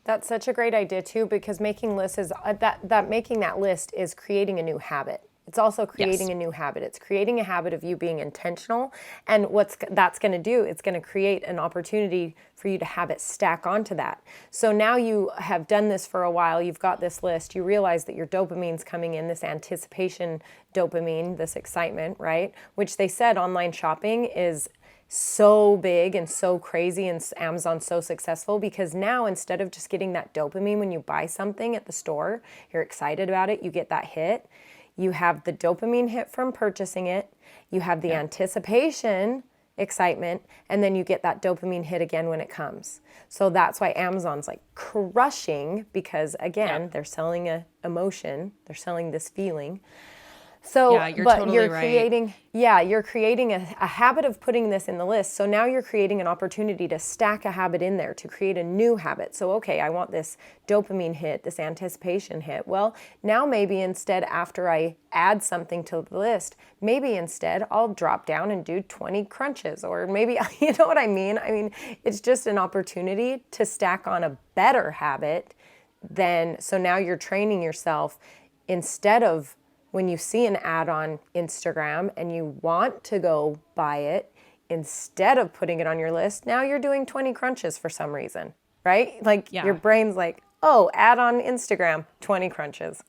That's such a great idea too, because making lists is that making that list is creating a new habit. It's also creating Yes. a new habit. It's creating a habit of you being intentional. And what's that's going to do, it's going to create an opportunity for you to have it stack onto that. So now you have done this for a while, you've got this list, you realize that your dopamine's coming in, this anticipation dopamine, this excitement, right? Which they said online shopping is so big and so crazy and Amazon's so successful because now instead of just getting that dopamine when you buy something at the store, you're excited about it, you get that hit. You have the dopamine hit from purchasing it, you have the anticipation excitement, and then you get that dopamine hit again when it comes. So that's why Amazon's like crushing because again, they're selling a emotion, they're selling this feeling. So, Yeah, you're but totally you're right. creating a habit of putting this in the list. So now you're creating an opportunity to stack a habit in there, to create a new habit. So, okay, I want this dopamine hit, this anticipation hit. Well, now maybe instead, after I add something to the list, maybe instead I'll drop down and do 20 crunches, or maybe, you know what I mean? I mean, it's just an opportunity to stack on a better habit so now you're training yourself instead of when you see an ad on Instagram and you want to go buy it, instead of putting it on your list, now you're doing 20 crunches for some reason, right? Like your brain's like, oh, ad on Instagram, 20 crunches.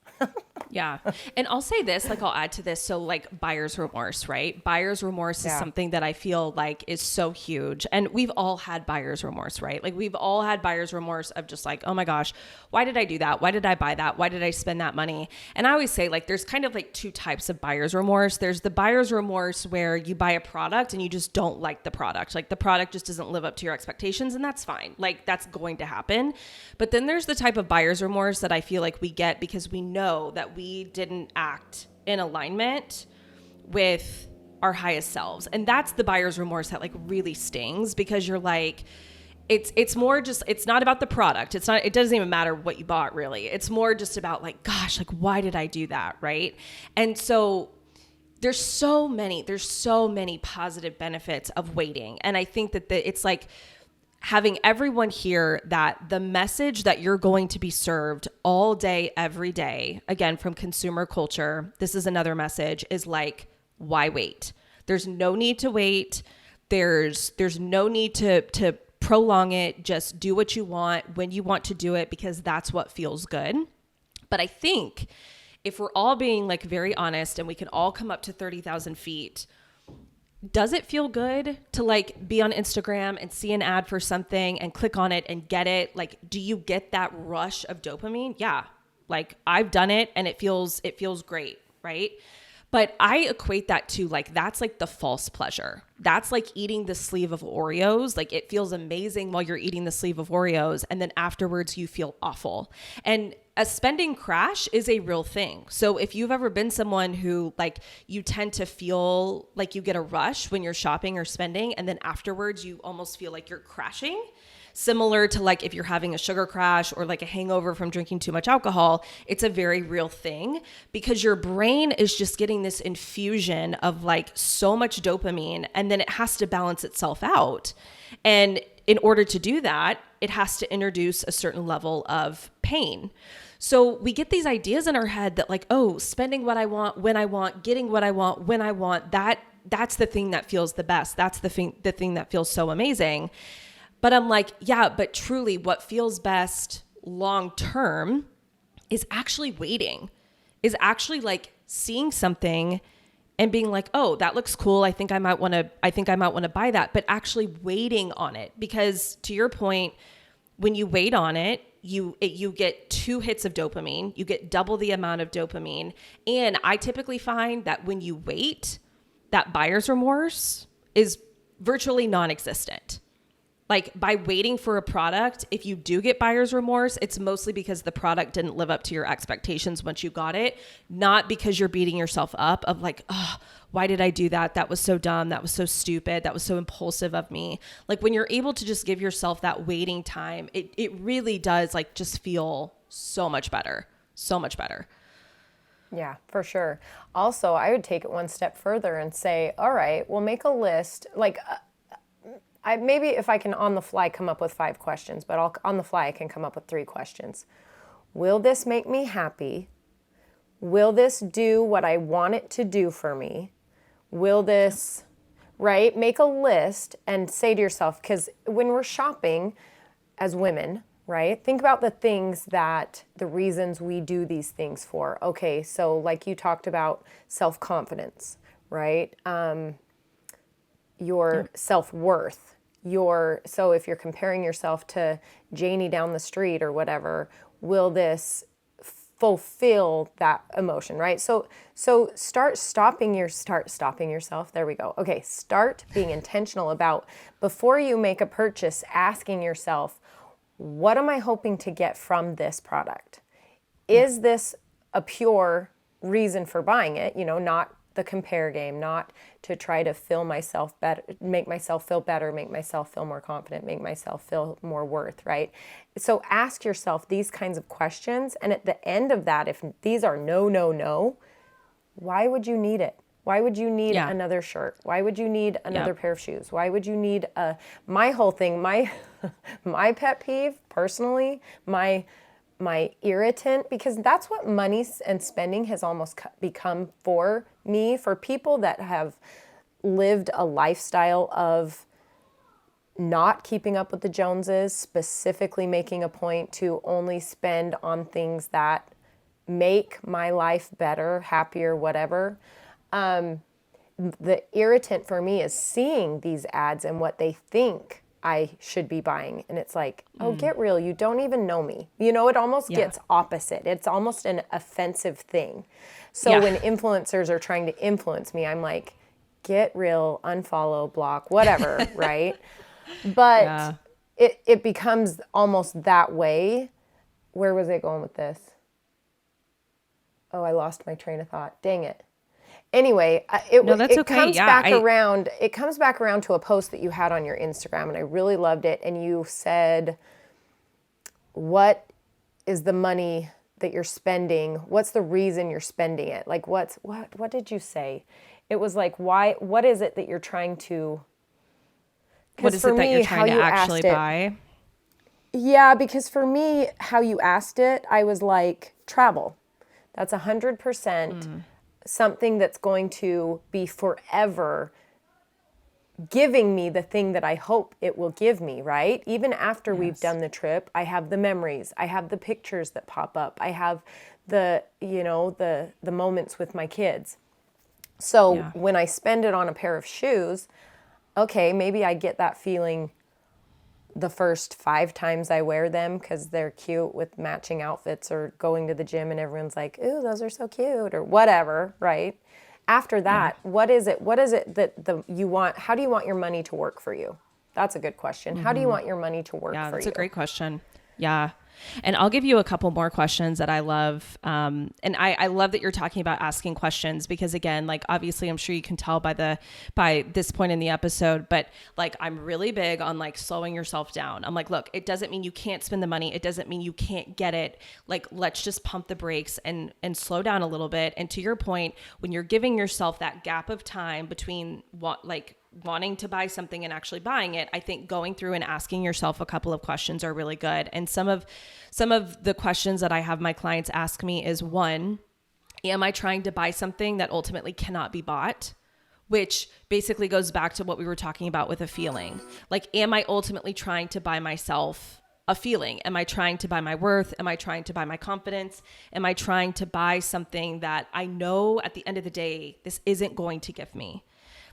Yeah. And I'll say this, like I'll add to this. So like buyer's remorse, right? Buyer's remorse is something that I feel like is so huge. And we've all had buyer's remorse, right? Like we've all had buyer's remorse of just like, oh my gosh, why did I do that? Why did I buy that? Why did I spend that money? And I always say like, there's kind of like two types of buyer's remorse. There's the buyer's remorse where you buy a product and you just don't like the product. Like the product just doesn't live up to your expectations, and that's fine. Like that's going to happen. But then there's the type of buyer's remorse that I feel like we get because we know that we didn't act in alignment with our highest selves. And that's the buyer's remorse that like really stings, because you're like, it's more just, it's not about the product. It doesn't even matter what you bought really. It's more just about like, gosh, like why did I do that? Right. And so there's so many positive benefits of waiting. And I think that it's like, having everyone hear that the message that you're going to be served all day, every day, again, from consumer culture, this is another message, is like, why wait? There's no need to wait. There's no need to prolong it. Just do what you want when you want to do it, because that's what feels good. But I think if we're all being like very honest and we can all come up to 30,000 feet, does it feel good to like be on Instagram and see an ad for something and click on it and get it? Like, do you get that rush of dopamine? Yeah. Like I've done it and it feels great. Right. But I equate that to like, that's like the false pleasure. That's like eating the sleeve of Oreos. Like it feels amazing while you're eating the sleeve of Oreos, and then afterwards you feel awful. And a spending crash is a real thing. So if you've ever been someone who like, you tend to feel like you get a rush when you're shopping or spending, and then afterwards you almost feel like you're crashing, similar to like if you're having a sugar crash or like a hangover from drinking too much alcohol, it's a very real thing, because your brain is just getting this infusion of like so much dopamine, and then it has to balance itself out. And in order to do that, it has to introduce a certain level of pain. So we get these ideas in our head that like, oh, spending what I want, when I want, getting what I want, when I want, that's the thing that feels the best. That's the thing that feels so amazing. But I'm like, yeah, but truly what feels best long-term is actually waiting, is actually like seeing something and being like, oh, that looks cool. I think I might want to buy that, but actually waiting on it. Because to your point, when you wait on it, you get 2 hits of dopamine, you get double the amount of dopamine. And I typically find that when you wait, that buyer's remorse is virtually non-existent. Like by waiting for a product, if you do get buyer's remorse, it's mostly because the product didn't live up to your expectations once you got it, not because you're beating yourself up of like, oh, why did I do that? That was so dumb. That was so stupid. That was so impulsive of me. Like when you're able to just give yourself that waiting time, it really does like just feel so much better. So much better. Yeah, for sure. Also, I would take it one step further and say, all right, we'll make a list. Like maybe if I can on the fly come up with 5 questions, but on the fly I can come up with 3 questions. Will this make me happy? Will this do what I want it to do for me? Will this, right? Make a list and say to yourself, because when we're shopping as women, right? Think about the reasons we do these things for. Okay, so like you talked about self-confidence, right? Your self-worth, so if you're comparing yourself to Janie down the street or whatever, will this fulfill that emotion, right? So start stopping yourself. There we go. Okay, start being intentional about, before you make a purchase, asking yourself, what am I hoping to get from this product? Is this a pure reason for buying it? Not the compare game, not to try to feel myself better, make myself feel better, make myself feel more confident, make myself feel more worth, right? So ask yourself these kinds of questions. And at the end of that, if these are no, why would you need it? Why would you need another shirt? Why would you need another pair of shoes? Why would you need my whole thing, my pet peeve personally, my irritant, because that's what money and spending has almost become for me, for people that have lived a lifestyle of not keeping up with the Joneses, specifically making a point to only spend on things that make my life better, happier, whatever. The irritant for me is seeing these ads and what they think I should be buying. And it's like, oh, get real. You don't even know me. It almost gets opposite. It's almost an offensive thing. So when influencers are trying to influence me, I'm like, get real, unfollow, block, whatever, right? But it becomes almost that way. Where was I going with this? Oh, I lost my train of thought. Dang it. Anyway, it comes back around. It comes back around to a post that you had on your Instagram, and I really loved it. And you said, "What is the money that you're spending? What's the reason you're spending it? Like, what did you say? It was like, why? What is it that you're trying to? What is it that you're trying to actually buy? Yeah, because for me, how you asked it, I was like, travel. That's 100%. Something that's going to be forever giving me the thing that I hope it will give me, right? Even after we've done the trip, I have the memories, I have the pictures that pop up, I have the moments with my kids. So when I spend it on a pair of shoes, okay, maybe I get that feeling the first 5 times I wear them because they're cute with matching outfits, or going to the gym and everyone's like, ooh, those are so cute, or whatever, right? After that, what is it that you want? How do you want your money to work for you? That's a good question. How do you want your money to work for you? Yeah, that's a great question. Yeah. And I'll give you a couple more questions that I love. And I love that you're talking about asking questions, because again, like, obviously I'm sure you can tell by this point in the episode, but like, I'm really big on like slowing yourself down. I'm like, look, it doesn't mean you can't spend the money. It doesn't mean you can't get it. Like, let's just pump the brakes and slow down a little bit. And to your point, when you're giving yourself that gap of time between wanting to buy something and actually buying it, I think going through and asking yourself a couple of questions are really good. And some of the questions that I have my clients ask me is, one, am I trying to buy something that ultimately cannot be bought? Which basically goes back to what we were talking about with a feeling. Like, am I ultimately trying to buy myself a feeling? Am I trying to buy my worth? Am I trying to buy my confidence? Am I trying to buy something that I know at the end of the day, this isn't going to give me?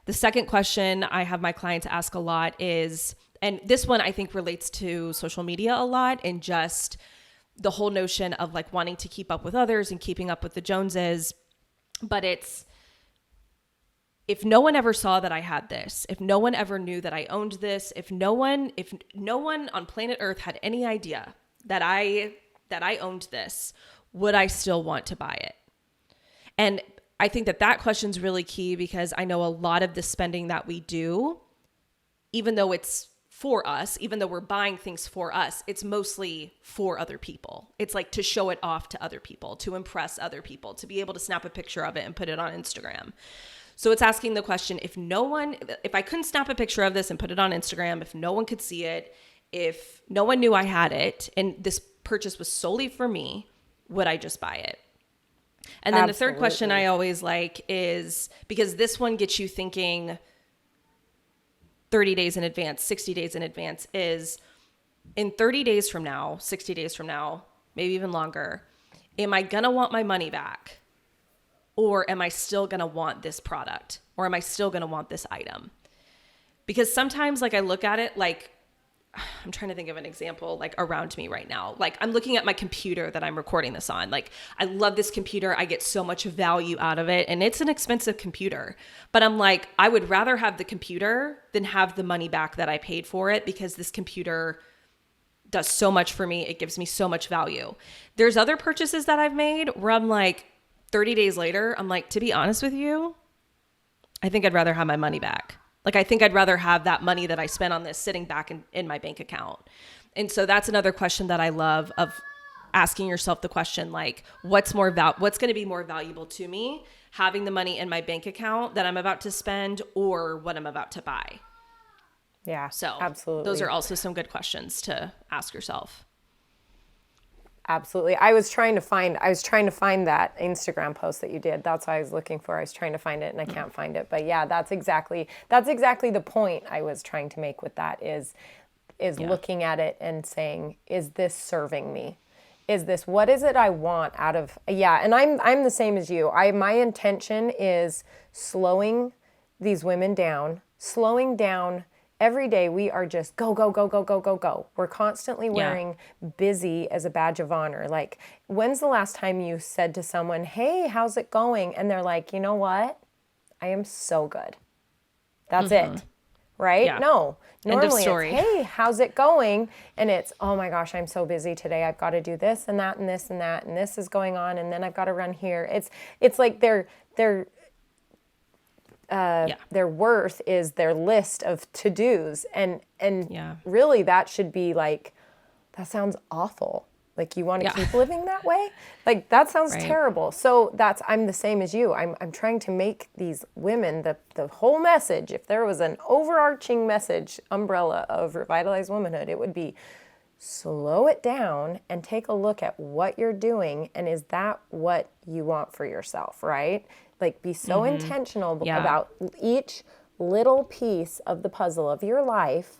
The second question I have my clients ask a lot is, and this one I think relates to social media a lot, and just the whole notion of like wanting to keep up with others and keeping up with the Joneses. But it's, if no one ever saw that I had this, if no one ever knew that I owned this, if no one on planet Earth had any idea that I owned this, would I still want to buy it? And I think that question's really key, because I know a lot of the spending that we do, even though it's for us, even though we're buying things for us, it's mostly for other people. It's like to show it off to other people, to impress other people, to be able to snap a picture of it and put it on Instagram. So it's asking the question, if I couldn't snap a picture of this and put it on Instagram, if no one could see it, if no one knew I had it, and this purchase was solely for me, would I just buy it? And then the third question I always like is, because this one gets you thinking 30 days in advance, 60 days in advance, is in 30 days from now, 60 days from now, maybe even longer, am I going to want my money back? Or am I still going to want this product? Or am I still going to want this item? Because sometimes like I look at it like, I'm trying to think of an example like around me right now. Like I'm looking at my computer that I'm recording this on. Like I love this computer. I get so much value out of it, and it's an expensive computer. But I'm like, I would rather have the computer than have the money back that I paid for it, because this computer does so much for me. It gives me so much value. There's other purchases that I've made where I'm like 30 days later, I'm like, to be honest with you, I think I'd rather have my money back. Like, I think I'd rather have that money that I spent on this sitting back in my bank account. And so that's another question that I love, of asking yourself the question, like, what's going to be more valuable to me, having the money in my bank account that I'm about to spend, or what I'm about to buy? Yeah, so absolutely. Those are also some good questions to ask yourself. Absolutely. I was trying to find that Instagram post that you did. That's what I was looking for. I was trying to find it and I can't find it. But yeah, that's exactly the point I was trying to make with that is looking at it and saying, is this serving me? What is it I want out of, and I'm the same as you. My intention is slowing these women down, slowing down. Every day we are just go, go, go, go, go, go, go. We're constantly wearing busy as a badge of honor. Like, when's the last time you said to someone, hey, how's it going? And they're like, you know what? I am so good. That's it. Right? Yeah. No. Normally End of story. it's, hey, how's it going? And it's, oh my gosh, I'm so busy today. I've got to do this and that and this and that. And this is going on. And then I've got to run here. It's like their worth is their list of to-dos. And really that should be like, that sounds awful. Like, you want to keep living that way? Like, that sounds terrible. So I'm the same as you. I'm trying to make these women, the whole message, if there was an overarching message umbrella of revitalized womanhood, it would be slow it down and take a look at what you're doing. And is that what you want for yourself, right? Like, be so intentional about each little piece of the puzzle of your life.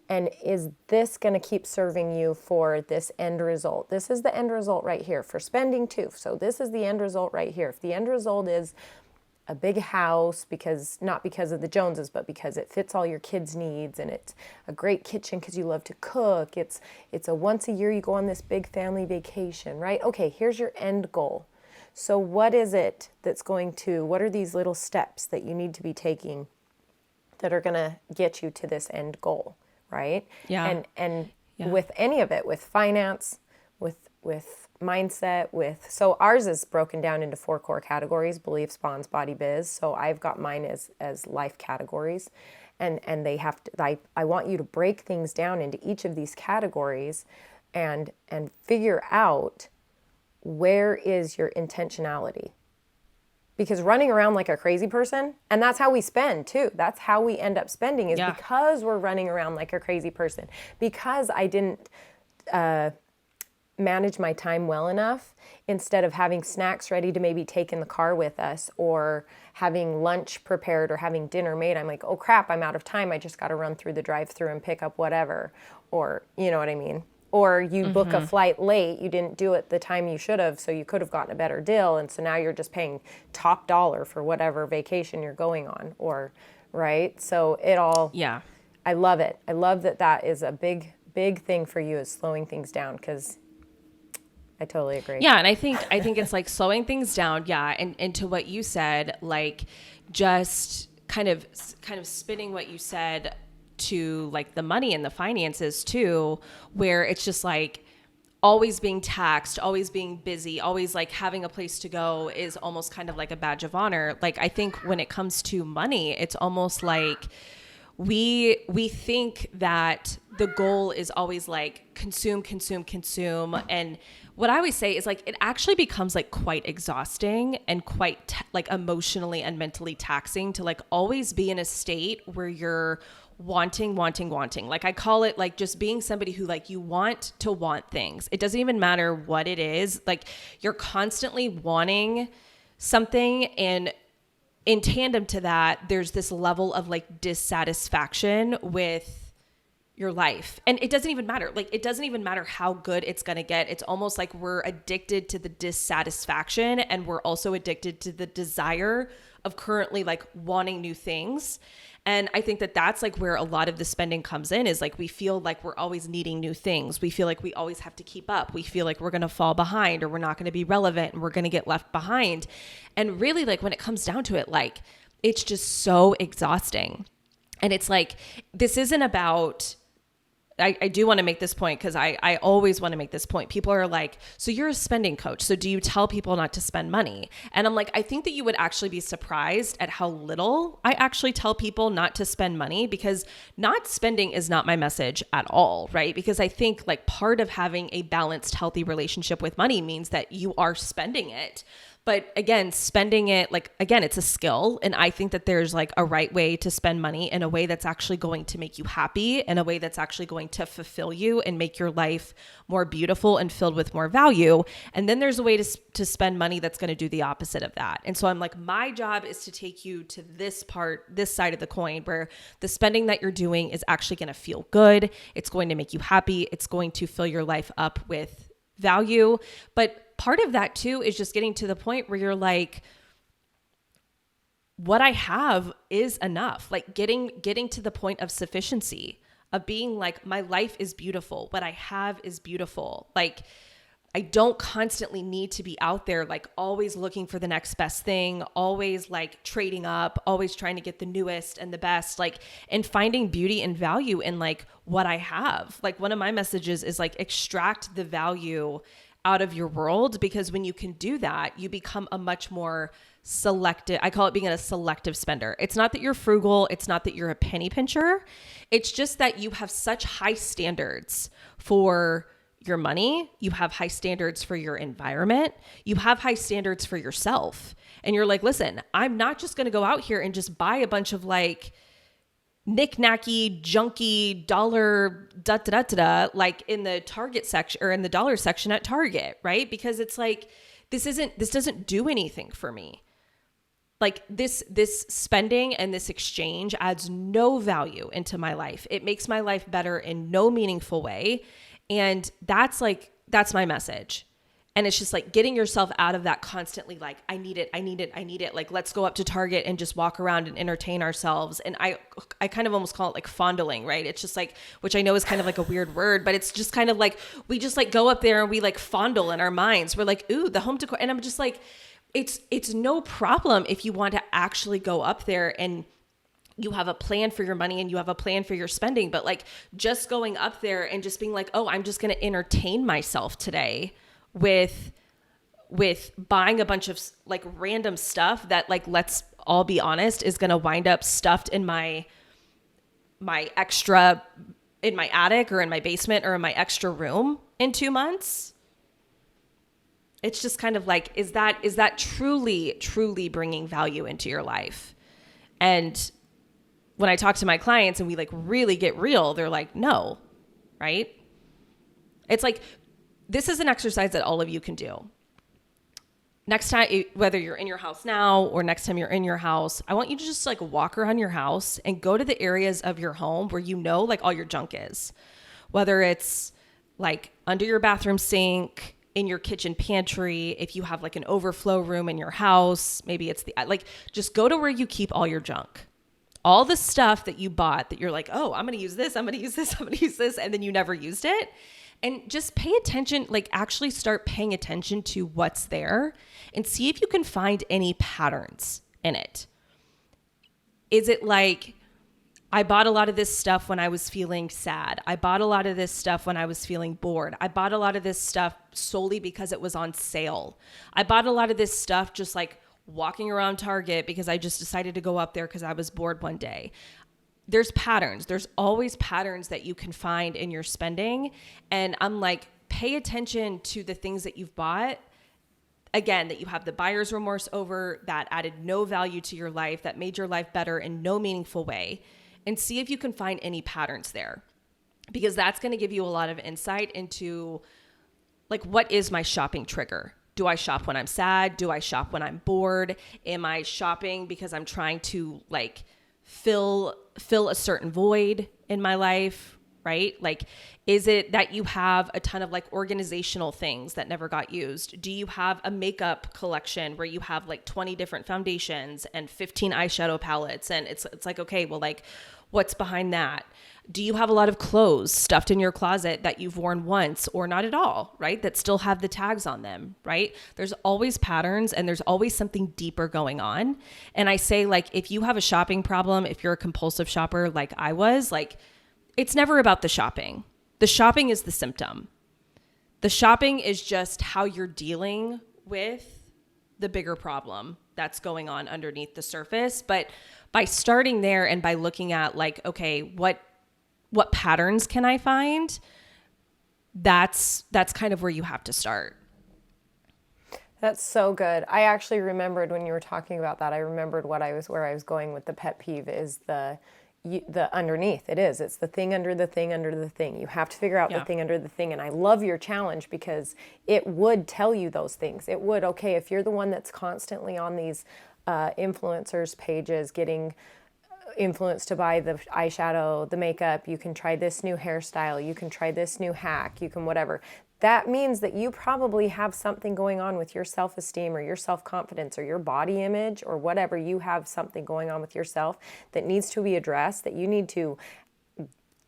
And is this going to keep serving you for this end result? This is the end result right here for spending too. So this is the end result right here. If the end result is a big house, not because of the Joneses, but because it fits all your kids' needs, and it's a great kitchen because you love to cook. It's a once a year you go on this big family vacation, right? Okay, here's your end goal. So what is it what are these little steps that you need to be taking that are going to get you to this end goal, right? Yeah. And with any of it, with finance, with mindset, so ours is broken down into 4 core categories: beliefs, bonds, body, biz. So I've got mine as life categories, and they have to, I want you to break things down into each of these categories and figure out, where is your intentionality? Because running around like a crazy person, and that's how we spend too. That's how we end up spending, is because we're running around like a crazy person. Because I didn't manage my time well enough, instead of having snacks ready to maybe take in the car with us, or having lunch prepared, or having dinner made. I'm like, oh crap, I'm out of time. I just got to run through the drive-thru and pick up whatever. Or, you know what I mean? Or you book a flight late, you didn't do it the time you should have, so you could have gotten a better deal, and so now you're just paying top dollar for whatever vacation you're going on, or, right? So it all, I love it. I love that is a big, big thing for you, is slowing things down, because I totally agree. Yeah, and I think it's like slowing things down, and to what you said, like just kind of spinning what you said to like the money and the finances too, where it's just like always being taxed, always being busy, always like having a place to go is almost kind of like a badge of honor. Like, I think when it comes to money, it's almost like we think that the goal is always like consume, consume, consume. And what I always say is like, it actually becomes like quite exhausting and quite like emotionally and mentally taxing to like always be in a state where you're wanting. Like I call it like just being somebody who like you want to want things. It doesn't even matter what it is. Like you're constantly wanting something, and in tandem to that, there's this level of like dissatisfaction with your life. And it doesn't even matter. Like, it doesn't even matter how good it's going to get. It's almost like we're addicted to the dissatisfaction, and we're also addicted to the desire of currently like wanting new things. And I think that that's like where a lot of the spending comes in, is like we feel like we're always needing new things. We feel like we always have to keep up. We feel like we're going to fall behind, or we're not going to be relevant, and we're going to get left behind. And really, like when it comes down to it, like it's just so exhausting. And it's like, this isn't about, I do want to make this point, because I always want to make this point. People are like, so you're a spending coach, so do you tell people not to spend money? And I'm like, I think that you would actually be surprised at how little I actually tell people not to spend money, because not spending is not my message at all, right? Because I think like part of having a balanced, healthy relationship with money means that you are spending it. But again, spending it, like, again, it's a skill. And I think that there's like a right way to spend money in a way that's actually going to make you happy, in a way that's actually going to fulfill you and make your life more beautiful and filled with more value. And then there's a way to spend money that's going to do the opposite of that. And so I'm like, my job is to take you to this part, this side of the coin, where the spending that you're doing is actually going to feel good. It's going to make you happy. It's going to fill your life up with value. But part of that too is just getting to the point where you're like, what I have is enough. Like getting to the point of sufficiency, of being like, my life is beautiful. What I have is beautiful. Like I don't constantly need to be out there, like always looking for the next best thing, always like trading up, always trying to get the newest and the best, like, and finding beauty and value in like what I have. Like one of my messages is like, extract the value out of your world, because when you can do that, you become a much more selective, I call it being a selective spender. It's not that you're frugal. It's not that you're a penny pincher. It's just that you have such high standards for your money. You have high standards for your environment. You have high standards for yourself. And you're like, listen, I'm not just going to go out here and just buy a bunch of like knick-knacky, junky dollar like in the Target section or in the dollar section at Target, right? Because it's like, this doesn't do anything for me. Like this spending and this exchange adds no value into my life. It makes my life better in no meaningful way. And that's my message. And it's just like getting yourself out of that constantly, like, I need it. Like, let's go up to Target and just walk around and entertain ourselves. And I kind of almost call it like fondling, right? It's just like, which I know is kind of like a weird word, but it's just kind of like, we just like go up there and we like fondle in our minds. We're like, ooh, the home decor. And I'm just like, it's no problem if you want to actually go up there and you have a plan for your money and you have a plan for your spending. But like just going up there and just being like, oh, I'm just going to entertain myself today with buying a bunch of like random stuff that, like, let's all be honest, is going to wind up stuffed in my extra, in my attic or in my basement or in my extra room in 2 months. It's just kind of like, is that truly bringing value into your life? And when I talk to my clients and we like really get real, they're like, no, right? It's like, this is an exercise that all of you can do. Next time, whether you're in your house now or next time you're in your house, I want you to just like walk around your house and go to the areas of your home where you know like all your junk is. Whether it's like under your bathroom sink, in your kitchen pantry, if you have like an overflow room in your house, maybe it's like, just go to where you keep all your junk. All the stuff that you bought that you're like, oh, I'm going to use this, I'm going to use this, I'm going to use this, and then you never used it. And just pay attention, like actually start paying attention to what's there and see if you can find any patterns in it. Is it like, I bought a lot of this stuff when I was feeling sad. I bought a lot of this stuff when I was feeling bored. I bought a lot of this stuff solely because it was on sale. I bought a lot of this stuff just like walking around Target because I just decided to go up there because I was bored one day. there's patterns. There's always patterns that you can find in your spending. And I'm like, pay attention to the things that you've bought, again, that you have the buyer's remorse over, that added no value to your life, that made your life better in no meaningful way, and see if you can find any patterns there. Because that's going to give you a lot of insight into, like, what is my shopping trigger? Do I shop when I'm sad? Do I shop when I'm bored? Am I shopping because I'm trying to, like, fill a certain void in my life, right? Like, is it that you have a ton of, like, organizational things that never got used? Do you have a makeup collection where you have like 20 different foundations and 15 eyeshadow palettes? And it's like, okay, well, like, what's behind that? Do you have a lot of clothes stuffed in your closet that you've worn once or not at all, right? That still have the tags on them, right? There's always patterns and there's always something deeper going on. And I say, like, if you have a shopping problem, if you're a compulsive shopper like I was, like, it's never about the shopping. The shopping is the symptom. The shopping is just how you're dealing with the bigger problem that's going on underneath the surface. But by starting there and by looking at, like, okay, what patterns can I find? That's kind of where you have to start. That's so good. I actually remembered when you were talking about that. I remembered where I was going with the pet peeve is the underneath. It's the thing under the thing under the thing. You have to figure out the thing under the thing. And I love your challenge because it would tell you those things. It would, okay, if you're the one that's constantly on these influencers pages getting influenced to buy the eyeshadow, the makeup, you can try this new hairstyle, you can try this new hack, you can whatever. That means that you probably have something going on with your self-esteem or your self-confidence or your body image or whatever. You have something going on with yourself that needs to be addressed, that you need to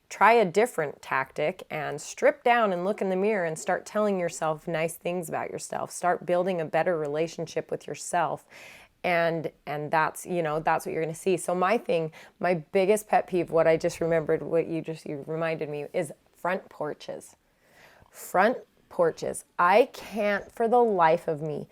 try a different tactic and strip down and look in the mirror and start telling yourself nice things about yourself. You building a better relationship with yourself. And that's, that's what you're going to see. So my biggest pet peeve, what I just remembered, what you reminded me, is front porches. Front porches. I can't for the life of me.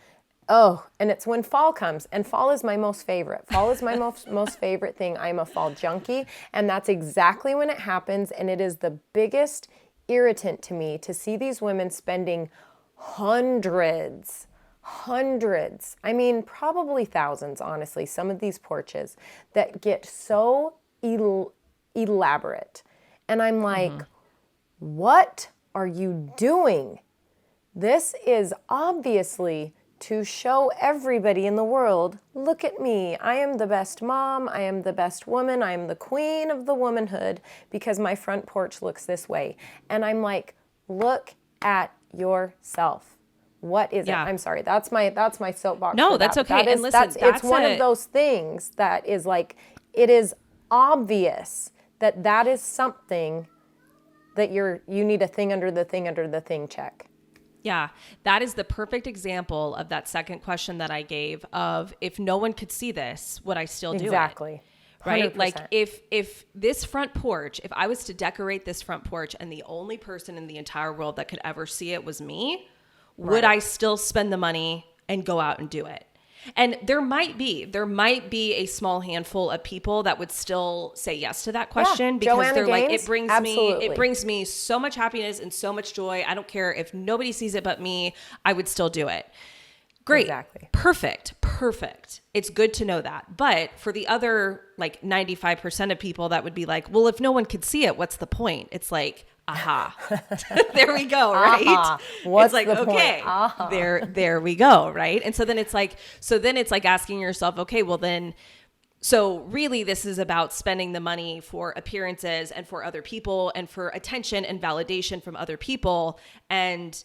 Oh, and it's when fall comes, and fall is my most favorite. Fall is my most favorite thing. I'm a fall junkie, and that's exactly when it happens. And it is the biggest irritant to me to see these women spending hundreds, I mean, probably thousands, honestly, some of these porches that get so elaborate. And I'm like, what are you doing? This is obviously to show everybody in the world, look at me. I am the best mom. I am the best woman. I am the queen of the womanhood because my front porch looks this way. And I'm like, look at yourself. What is it? I'm sorry. That's my soapbox. No, that's okay. And listen, it's one of those things that is like, it is obvious that is something that you need a thing under the thing under the thing check. Yeah, that is the perfect example of that second question that I gave of, if no one could see this, would I still do it? Exactly. 100%. Right? Like if this front porch, if I was to decorate this front porch and the only person in the entire world that could ever see it was me, would I still spend the money and go out and do it? And there might be a small handful of people that would still say yes to that question because Joanna they're Gaines, like, it brings me so much happiness and so much joy. I don't care if nobody sees it but me, I would still do it. Great. Exactly. Perfect. It's good to know that. But for the other like 95% of people that would be like, well, if no one could see it, what's the point? It's like, aha, there we go. Right. What's it's like, the okay, there we go. Right. And so then it's like asking yourself, okay, well then, so really this is about spending the money for appearances and for other people and for attention and validation from other people. And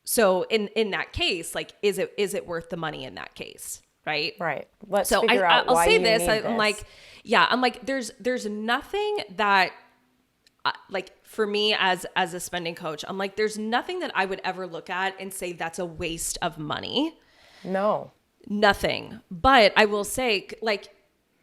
so in that case, like, is it worth the money in that case? Right. Right. Let's figure out why you need this. I'm like, there's nothing that, like, for me as a spending coach, I'm like, there's nothing that I would ever look at and say that's a waste of money. No. Nothing. But I will say, like,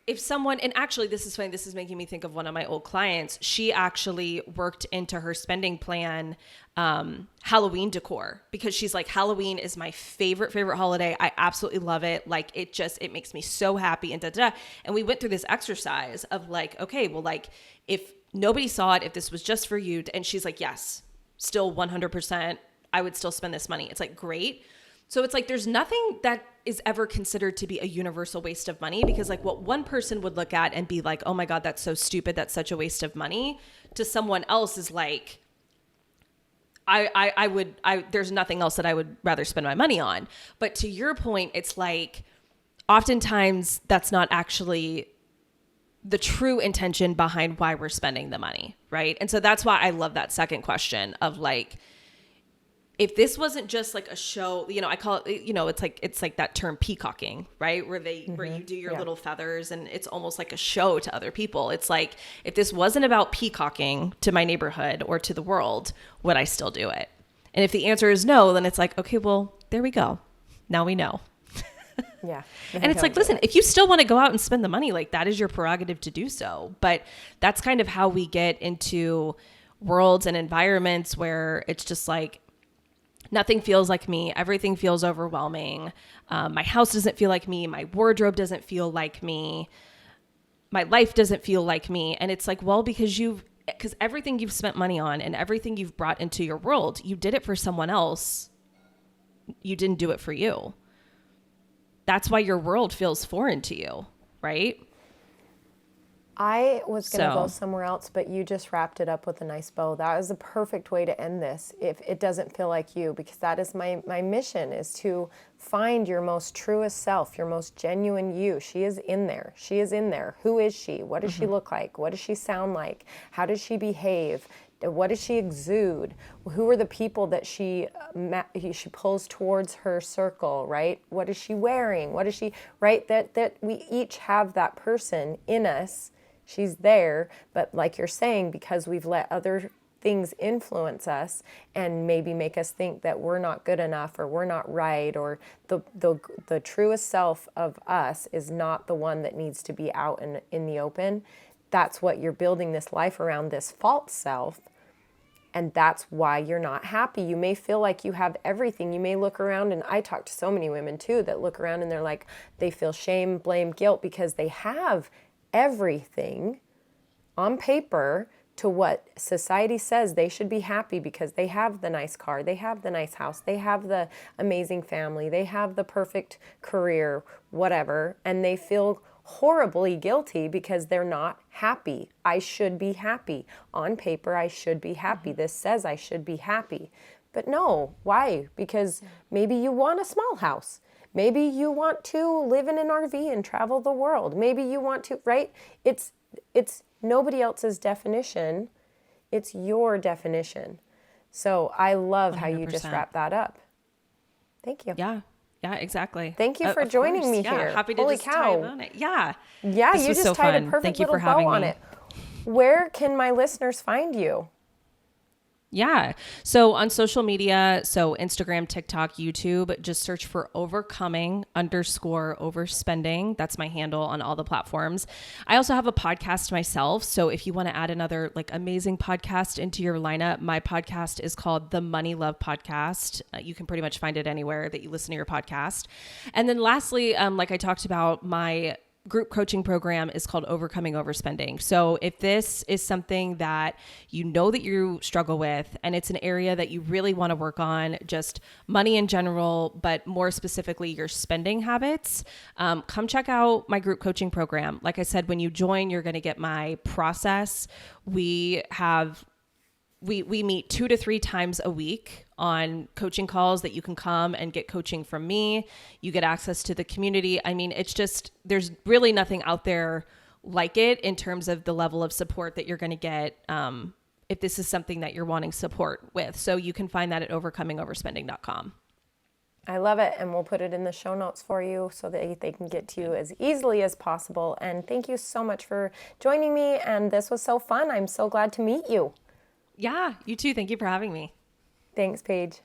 if someone, and actually this is funny, this is making me think of one of my old clients. She actually worked into her spending plan Halloween decor, because she's like, Halloween is my favorite holiday. I absolutely love it. Like it makes me so happy and da da. And we went through this exercise of like, okay, well, like if nobody saw it, if this was just for you, and she's like, yes, still 100%, I would still spend this money. It's like, great. So it's like, there's nothing that is ever considered to be a universal waste of money, because like what one person would look at and be like, oh my God, that's so stupid, that's such a waste of money, to someone else is like, there's nothing else that I would rather spend my money on. But to your point, it's like, oftentimes that's not actually the true intention behind why we're spending the money. Right. And so that's why I love that second question of like, if this wasn't just like a show, I call it, it's like that term peacocking, right? Where you do your little feathers and it's almost like a show to other people. It's like, if this wasn't about peacocking to my neighborhood or to the world, would I still do it? And if the answer is no, then it's like, okay, well, there we go. Now we know. Yeah. And it's like, listen, if you still want to go out and spend the money, like that is your prerogative to do so. But that's kind of how we get into worlds and environments where it's just like, nothing feels like me. Everything feels overwhelming. My house doesn't feel like me. My wardrobe doesn't feel like me. My life doesn't feel like me. And it's like, well, because everything you've spent money on and everything you've brought into your world, you did it for someone else. You didn't do it for you. That's why your world feels foreign to you, right? I was going to go somewhere else, but you just wrapped it up with a nice bow. That was the perfect way to end this, if it doesn't feel like you, because that is my mission, is to find your most truest self, your most genuine you. She is in there. She is in there. Who is she? What does she look like? What does she sound like? How does she behave? What does she exude? Who are the people that she pulls towards her circle, right? What is she wearing? What is she, right? That we each have that person in us. She's there, but like you're saying, because we've let other things influence us and maybe make us think that we're not good enough or we're not right, or the truest self of us is not the one that needs to be out in the open. That's what you're building this life around, this false self. And that's why you're not happy. You may feel like you have everything. You may look around, and I talk to so many women too that look around and they're like, they feel shame, blame, guilt because they have everything on paper to what society says they should be happy, because they have the nice car, they have the nice house, they have the amazing family, they have the perfect career, whatever, and they feel horribly guilty because they're not happy. I should be happy. On paper, I should be happy. This says I should be happy. But no, why? Because maybe you want a small house. Maybe you want to live in an RV and travel the world. Maybe you want to, right? It's nobody else's definition. It's your definition. So I love 100%. How you just wrap that up. Thank you. Yeah. Yeah, exactly. Thank you for joining me here. Happy to just tie on it. Yeah. Yeah, this you was just so tied fun. a perfect Thank you little for having bow on me. it. Where can my listeners find you? Yeah. So on social media, so Instagram, TikTok, YouTube, just search for overcoming_overspending. That's my handle on all the platforms. I also have a podcast myself. So if you want to add another like amazing podcast into your lineup, my podcast is called The Money Love Podcast. You can pretty much find it anywhere that you listen to your podcast. And then lastly, like I talked about, my group coaching program is called Overcoming Overspending. So if this is something that you know that you struggle with, and it's an area that you really want to work on, just money in general, but more specifically your spending habits, come check out my group coaching program. Like I said, when you join, you're going to get my process. We meet 2 to 3 times a week on coaching calls that you can come and get coaching from me. You get access to the community. I mean, it's just, there's really nothing out there like it in terms of the level of support that you're going to get if this is something that you're wanting support with. So you can find that at overcomingoverspending.com. I love it. And we'll put it in the show notes for you so that they can get to you as easily as possible. And thank you so much for joining me. And this was so fun. I'm so glad to meet you. Yeah, you too. Thank you for having me. Thanks, Paige.